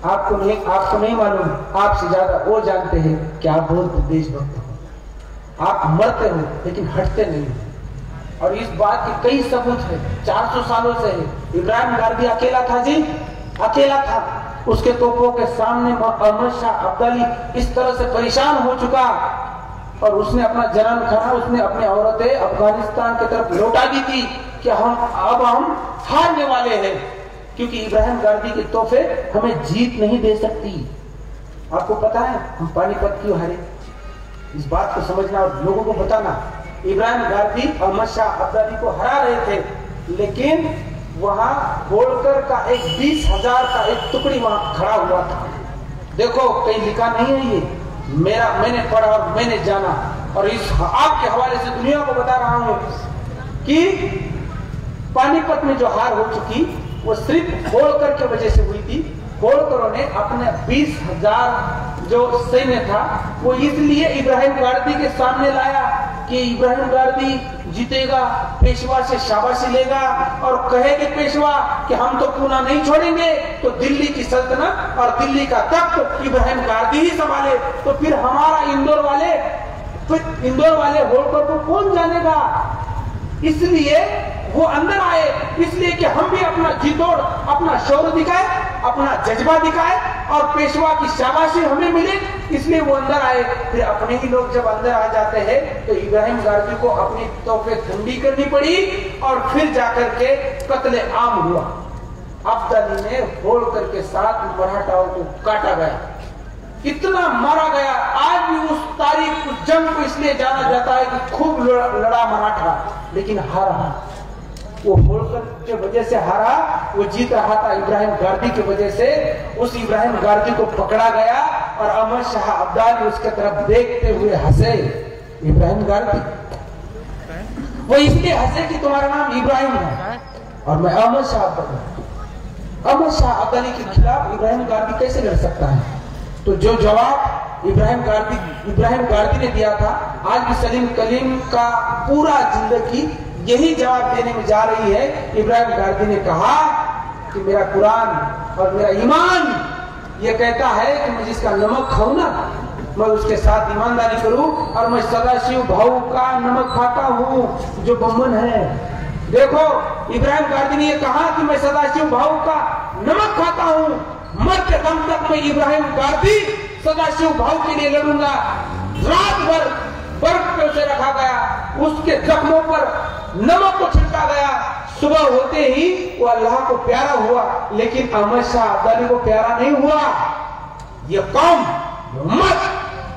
आपको नहीं मालूम, आपसे ज्यादा वो जानते हैं कि आप बहुत देशभक्त हो। आप मरते हो लेकिन हटते नहीं हो। और इस बात के कई सबूत है, 400 सालों से है। इब्राहिम गारदी अकेला था जी, अकेला था। उसके तोपों के सामने अहमद शाह अब्दाली इस तरह से परेशान हो चुका और उसने अपना जनान खाना, उसने अपनी औरतें अफगानिस्तान की तरफ लौटा दी थी कि हम हारने वाले हैं, क्योंकि इब्राहिम गारदी के तोहफे हमें जीत नहीं दे सकती। आपको पता है हम पानीपत क्यों हारे? इस बात को समझना और लोगों को बताना। इब्राहिम गारदी अहमद शाह अब्दाली को हरा रहे थे, लेकिन वहां होलकर का एक 20,000 का एक टुकड़ी वहां खड़ा हुआ था। देखो कहीं लिखा नहीं है, ये मैंने पढ़ा और मैंने जाना, और इस आपके हवाले से दुनिया को बता रहा हूं कि पानीपत में जो हार हो चुकी वो सिर्फ होलकर की वजह से हुई थी। होलकरों ने अपने 20,000 जो सैन्य था वो इसलिए इब्राहिम गारदी के सामने लाया कि इब्राहिम गारदी जीतेगा, पेशवा से शाबाशी लेगा और कहेगा पेशवा कि हम तो पूना नहीं छोड़ेंगे, तो दिल्ली की सल्तनत और दिल्ली का तख्त इब्राहिम गारदी ही संभाले, तो फिर हमारा इंदौर वाले होलकर को कौन जानेगा। इसलिए वो अंदर आए, इसलिए कि हम भी अपना जीतोड़, अपना शौर्य दिखाए, अपना जज्बा दिखाए और पेशवा की शाबाशी हमें मिले, इसलिए वो अंदर आए। फिर अपने ही लोग जब अंदर आ जाते हैं तो इब्राहिम गारदी को अपनी तोहफे ठंडी करनी पड़ी और फिर जाकर के कत्ले आम हुआ। अब्दाली ने होलकर के साथ मराठाओं को काटा गया, इतना मारा गया। आज भी उस तारीख, उस जंग को इसलिए जाना जाता है कि खूब लड़ा मराठा, लेकिन हारा। वो होलकर के वजह से हारा, वो जीत रहा था इब्राहिम गारदी की वजह से। उस इब्राहिम गारदी को पकड़ा गया और अहमद शाह अब्दाली उसके तरफ देखते हुए हंसे। इब्राहिम गारदी वो इसलिए हंसे कि तुम्हारा नाम इब्राहिम है और मैं अहमद शाह अब्दाली। अहमद शाह अब्दाली के खिलाफ इब्राहिम गारदी कैसे लड़ सकता है? तो जो जवाब इब्राहिम गारदी ने दिया था, आज भी सलीम कलीम का पूरा जिंदगी यही जवाब देने में जा रही है। इब्राहिम गारदी ने कहा कि मेरा कुरान और मेरा ईमान ये कहता है कि मैं जिसका नमक खाऊं ना, मैं उसके साथ ईमानदारी करूं, और मैं सदाशिव भाऊ का नमक खाता हूं जो बम्बन है। देखो इब्राहिम गारदी ने ये कहा कि मैं सदाशिव भाऊ का नमक खाता हूं, मरते दम तक मैं इब्राहिम गारदी सदाशिव भाऊ के लिए लड़ूंगा। रात भर बर्फ पे उसे रखा गया, उसके जख्मों पर नमक को छिड़का गया। सुबह होते ही वो अल्लाह को प्यारा हुआ, लेकिन अहमद शाह अब्दाली को प्यारा नहीं हुआ। ये कौम उम्मत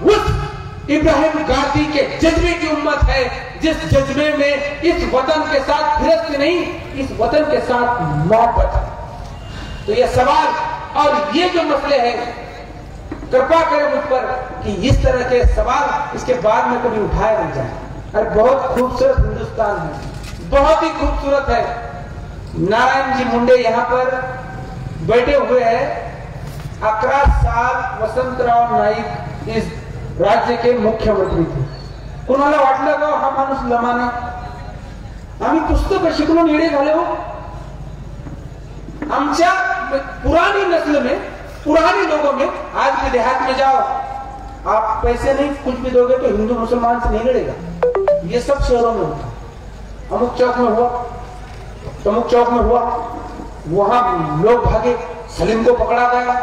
उस इब्राहिम गारदी के जज्बे की उम्मत है, जिस जज्बे में इस वतन के साथ फिरस्त नहीं, इस वतन के साथ मोहब्बत है। तो ये सवाल और ये जो मसले हैं, कृपा करें मुझ पर कि इस तरह के सवाल इसके बाद में कभी उठाए नहीं जाए। अरे बहुत खूबसूरत हिंदुस्तान है, बहुत ही खूबसूरत है। नारायण जी मुंडे यहाँ पर बैठे हुए हैं। 11 साल वसंतराव नाईक इस राज्य के मुख्यमंत्री थे। कुणाला वाटलं का हा माणूस लमाना, आम्ही पुस्तक शिकलो निडे झाले हो। आमच्या पुरानी नस्ल में, पुराने लोगों में, आज के देहात में जाओ, आप पैसे नहीं कुछ भी दोगे तो हिंदू मुसलमान से नहीं लड़ेगा। ये सब शहरों में होता। अमुक चौक में हुआ, तमुक चौक में हुआ, वहां लोग भागे, सलीम को पकड़ा गया,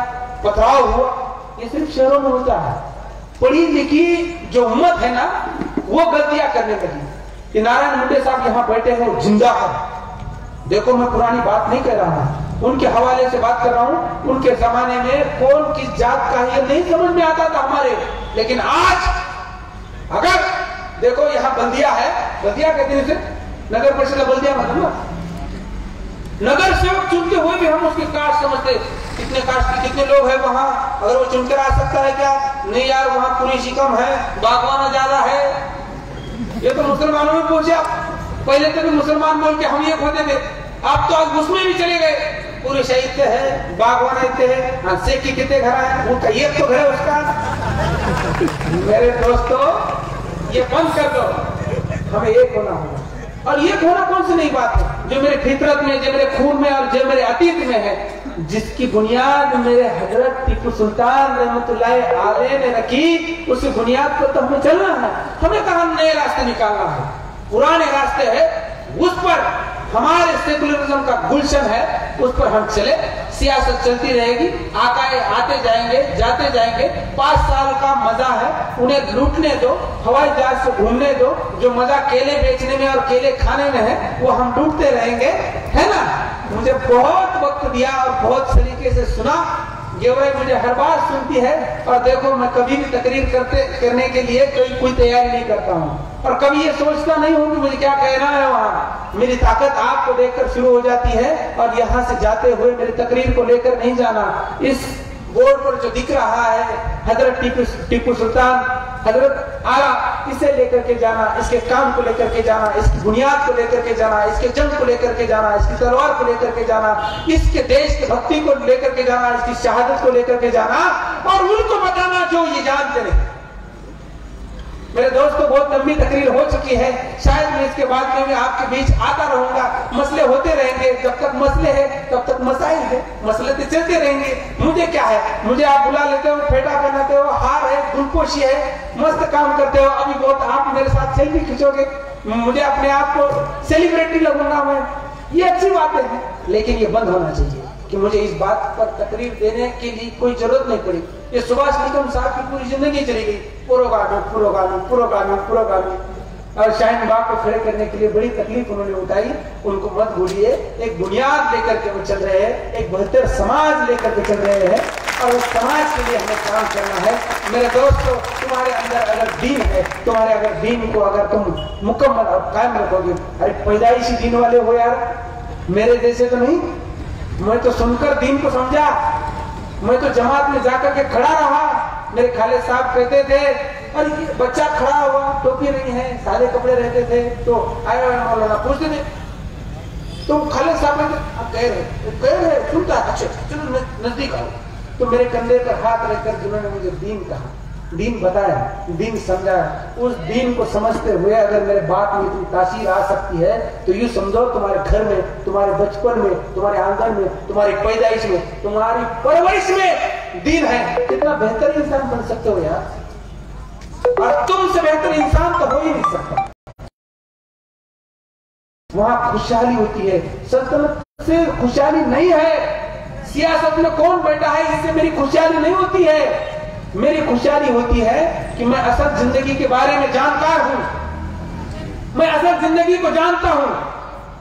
पथराव हुआ। ये सिर्फ शहरों में होता है। पढ़ी लिखी जो उम्मत है ना, वो गलतियां करने लगी। नारायण मुंडे साहब यहाँ बैठे हैं, जिंदा है। देखो मैं पुरानी बात नहीं कह रहा हूं, उनके हवाले से बात कर रहा हूं। उनके जमाने में कौन किस जात का ये नहीं समझ में आता था हमारे, लेकिन आज अगर देखो यहाँ बल्दिया है, बल्दिया कहते हैं उसे, नगर परिषद बल्दिया मतलब ना, नगर सेवक चुनते हुए भी हम उसकी कास्ट समझते, कितने कास्ट के कितने लोग हैं वहां, अगर वो चुनकर आ सकता है क्या? नहीं यार, वहां पुलिस कम है, बागवाना ज्यादा है। ये तो मुसलमानों में पूछे आप, पहले तो भी मुसलमान बोल के हम ये खोते थे, आप तो आज उसमें भी चले गए। पूरे शहीद है, बागवाना इतने है, शेख की कितने घर है, उनका एक तो घर है उसका। मेरे दोस्तों ये बंद कर दो, हमें एक होना होगा। और ये होना कौन सी नई बात है, जो मेरे फितरत में, जो मेरे खून में और जो मेरे अतीत में है, जिसकी बुनियाद मेरे हजरत टीपू सुल्तान रहमतुल्लाह अलैह ने रखी, उसी बुनियाद पर तो हमें चलना है। हमें कहा नए रास्ते निकालना है, पुराने रास्ते है उस पर हमारे सेकुलरिज्म का गुलशन है, उस पर हम चले। सियासत चलती रहेगी, आते जाएंगे, जाते जाएंगे। 5 साल का मजा है, उन्हें लूटने दो, हवाई जहाज से घूमने दो। जो मजा केले बेचने में और केले खाने में है, वो हम लूटते रहेंगे, है ना। मुझे बहुत वक्त दिया और बहुत तरीके से सुना। गेवराई मुझे हर बार सुनती है, और देखो मैं कभी भी तकरीर करने के लिए कोई तैयारी नहीं करता हूँ, और कभी ये सोचता नहीं हूँ कि मुझे क्या कहना है। वहाँ मेरी ताकत आपको देखकर शुरू हो जाती है, और यहाँ से जाते हुए मेरी तकरीर को लेकर नहीं जाना। इस बोर्ड पर जो दिख रहा है हजरत टीपू सुल्तान, हजरत आला, इसे लेकर के जाना, इसके काम को लेकर के जाना, इसकी बुनियाद को लेकर के जाना, इसके जंग को लेकर के जाना, इसकी तलवार को लेकर के जाना, इसके देश के भक्ति को लेकर के जाना, इसकी शहादत को लेकर के जाना, और उनको बताना जो ये जानते नहीं। मेरे दोस्तों, बहुत लंबी तकरीर हो चुकी है, शायद मैं इसके बाद में भी आपके बीच आता रहूंगा। मसले होते रहेंगे, जब तक मसले हैं तब तक मसाइल है, मसले तो चलते रहेंगे। मुझे क्या है, मुझे आप बुला लेते हो, फेटा पहनाते हो, हार है, गुलपोशी है, मस्त काम करते हो। अभी बहुत आप मेरे साथ सेल्फी खींचोगे, मुझे अपने आप को सेलिब्रिटी लगूंगा मैं, ये अच्छी बातें हैं, लेकिन ये बंद होना चाहिए कि मुझे इस बात पर तकरीर देने के लिए कोई जरूरत नहीं पड़ी। ये सुभाष निगम साहब की पूरी जिंदगी चली गई, पुरोगामी, और शाहीन बाग को खड़े करने के लिए बड़ी तकलीफ उन्होंने उठाई। उनको मत भूलिए, एक बुनियाद लेकर के वो चल रहे हैं, एक बेहतर समाज लेकर के चल रहे हैं, और उस समाज के लिए हमें काम करना है। मेरे दोस्तों, तुम्हारे अंदर अगर दीन है, तुम्हारे अगर दीन को अगर तुम मुकम्मल और कायम रखोगे, अरे पैदाइशी दीन वाले हो यार, मेरे जैसे तो नहीं। मैं तो सुनकर दीन को समझा, मैं तो जमात में जाकर के खड़ा रहा। मेरे खाले साहब कहते थे, अरे ये बच्चा खड़ा हुआ, टोपी नहीं है, सादे कपड़े रहते थे, तो आया मौलाना पूछते थे, तो खाले साहब आप कह रहे सुनता, अच्छा चलो नजदीक आओ। तो मेरे कंधे पर हाथ रखकर जिन्होंने मुझे दीन कहा, दीन बताया, दीन समझाया, उस दीन को समझते हुए अगर मेरे बात में इतनी तासीर आ सकती है, तो यूं समझो तुम्हारे घर में, तुम्हारे बचपन में, तुम्हारे आंगन में, तुम्हारी पैदाइश में, तुम्हारी परवरिश में दीन है। कितना बेहतर इंसान बन सकते हो यार, और तुमसे बेहतर इंसान तो हो ही नहीं सकता। वहां खुशहाली होती है, सल्तनत से खुशहाली नहीं है। सियासत में कौन बैठा है, इससे मेरी खुशहाली नहीं होती है। मेरी खुशहाली होती है कि मैं असल जिंदगी के बारे में जानकार हूं, मैं असल जिंदगी को जानता हूं।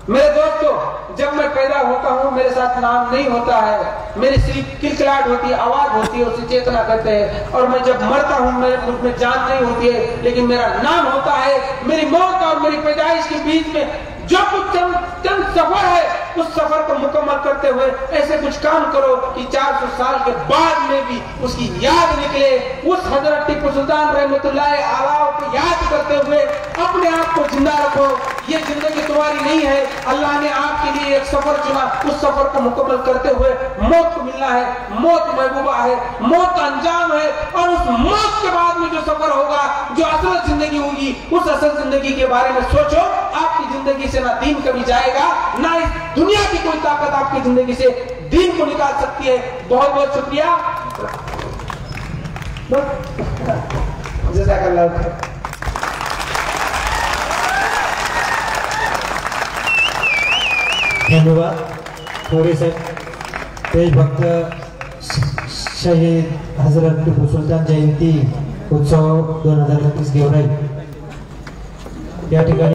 मेरे दोस्तों, जब मैं पैदा होता हूं, मेरे साथ नाम नहीं होता है, मेरी सिर्फ किलकिलाहट होती है, आवाज होती है, उसे चेतना कहते हैं। और मैं जब मरता हूं, मेरे मुल्क में जान नहीं होती है, लेकिन मेरा नाम होता है। मेरी मौत और मेरी पैदाइश के बीच में जो कुछ चंद सफर है, उस सफर को मुकम्मल करते हुए ऐसे कुछ काम करो कि 400 साल के बाद में भी उसकी याद निकले। उस हजरत टीपू सुल्तान रहमतुल्लाह अलैह को याद करते हुए अपने आप को जिंदा रखो। ये जिंदगी तुम्हारी नहीं है, अल्लाह ने आपके लिए एक सफर चुना, उस सफर को मुकम्मल करते हुए मौत को मिलना है। मौत महबूबा है, मौत का अंजाम है, और उस मौत के बाद में जो सफर होगा, जो असल जिंदगी होगी, उस असल जिंदगी के बारे में सोचो। आपकी जिंदगी से ना दीन कभी जाएगा, ना इस दुनिया की कोई ताकत आपकी जिंदगी से दीन को निकाल सकती है। बहुत बहुत शुक्रिया। जज़ाकल्लाह खैर। धन्यवाद। थोड़ी से देशभक्त शहीद हजरत टीपू सुलतान जयंती उत्सव 2025 गेवराई या ठिकाणी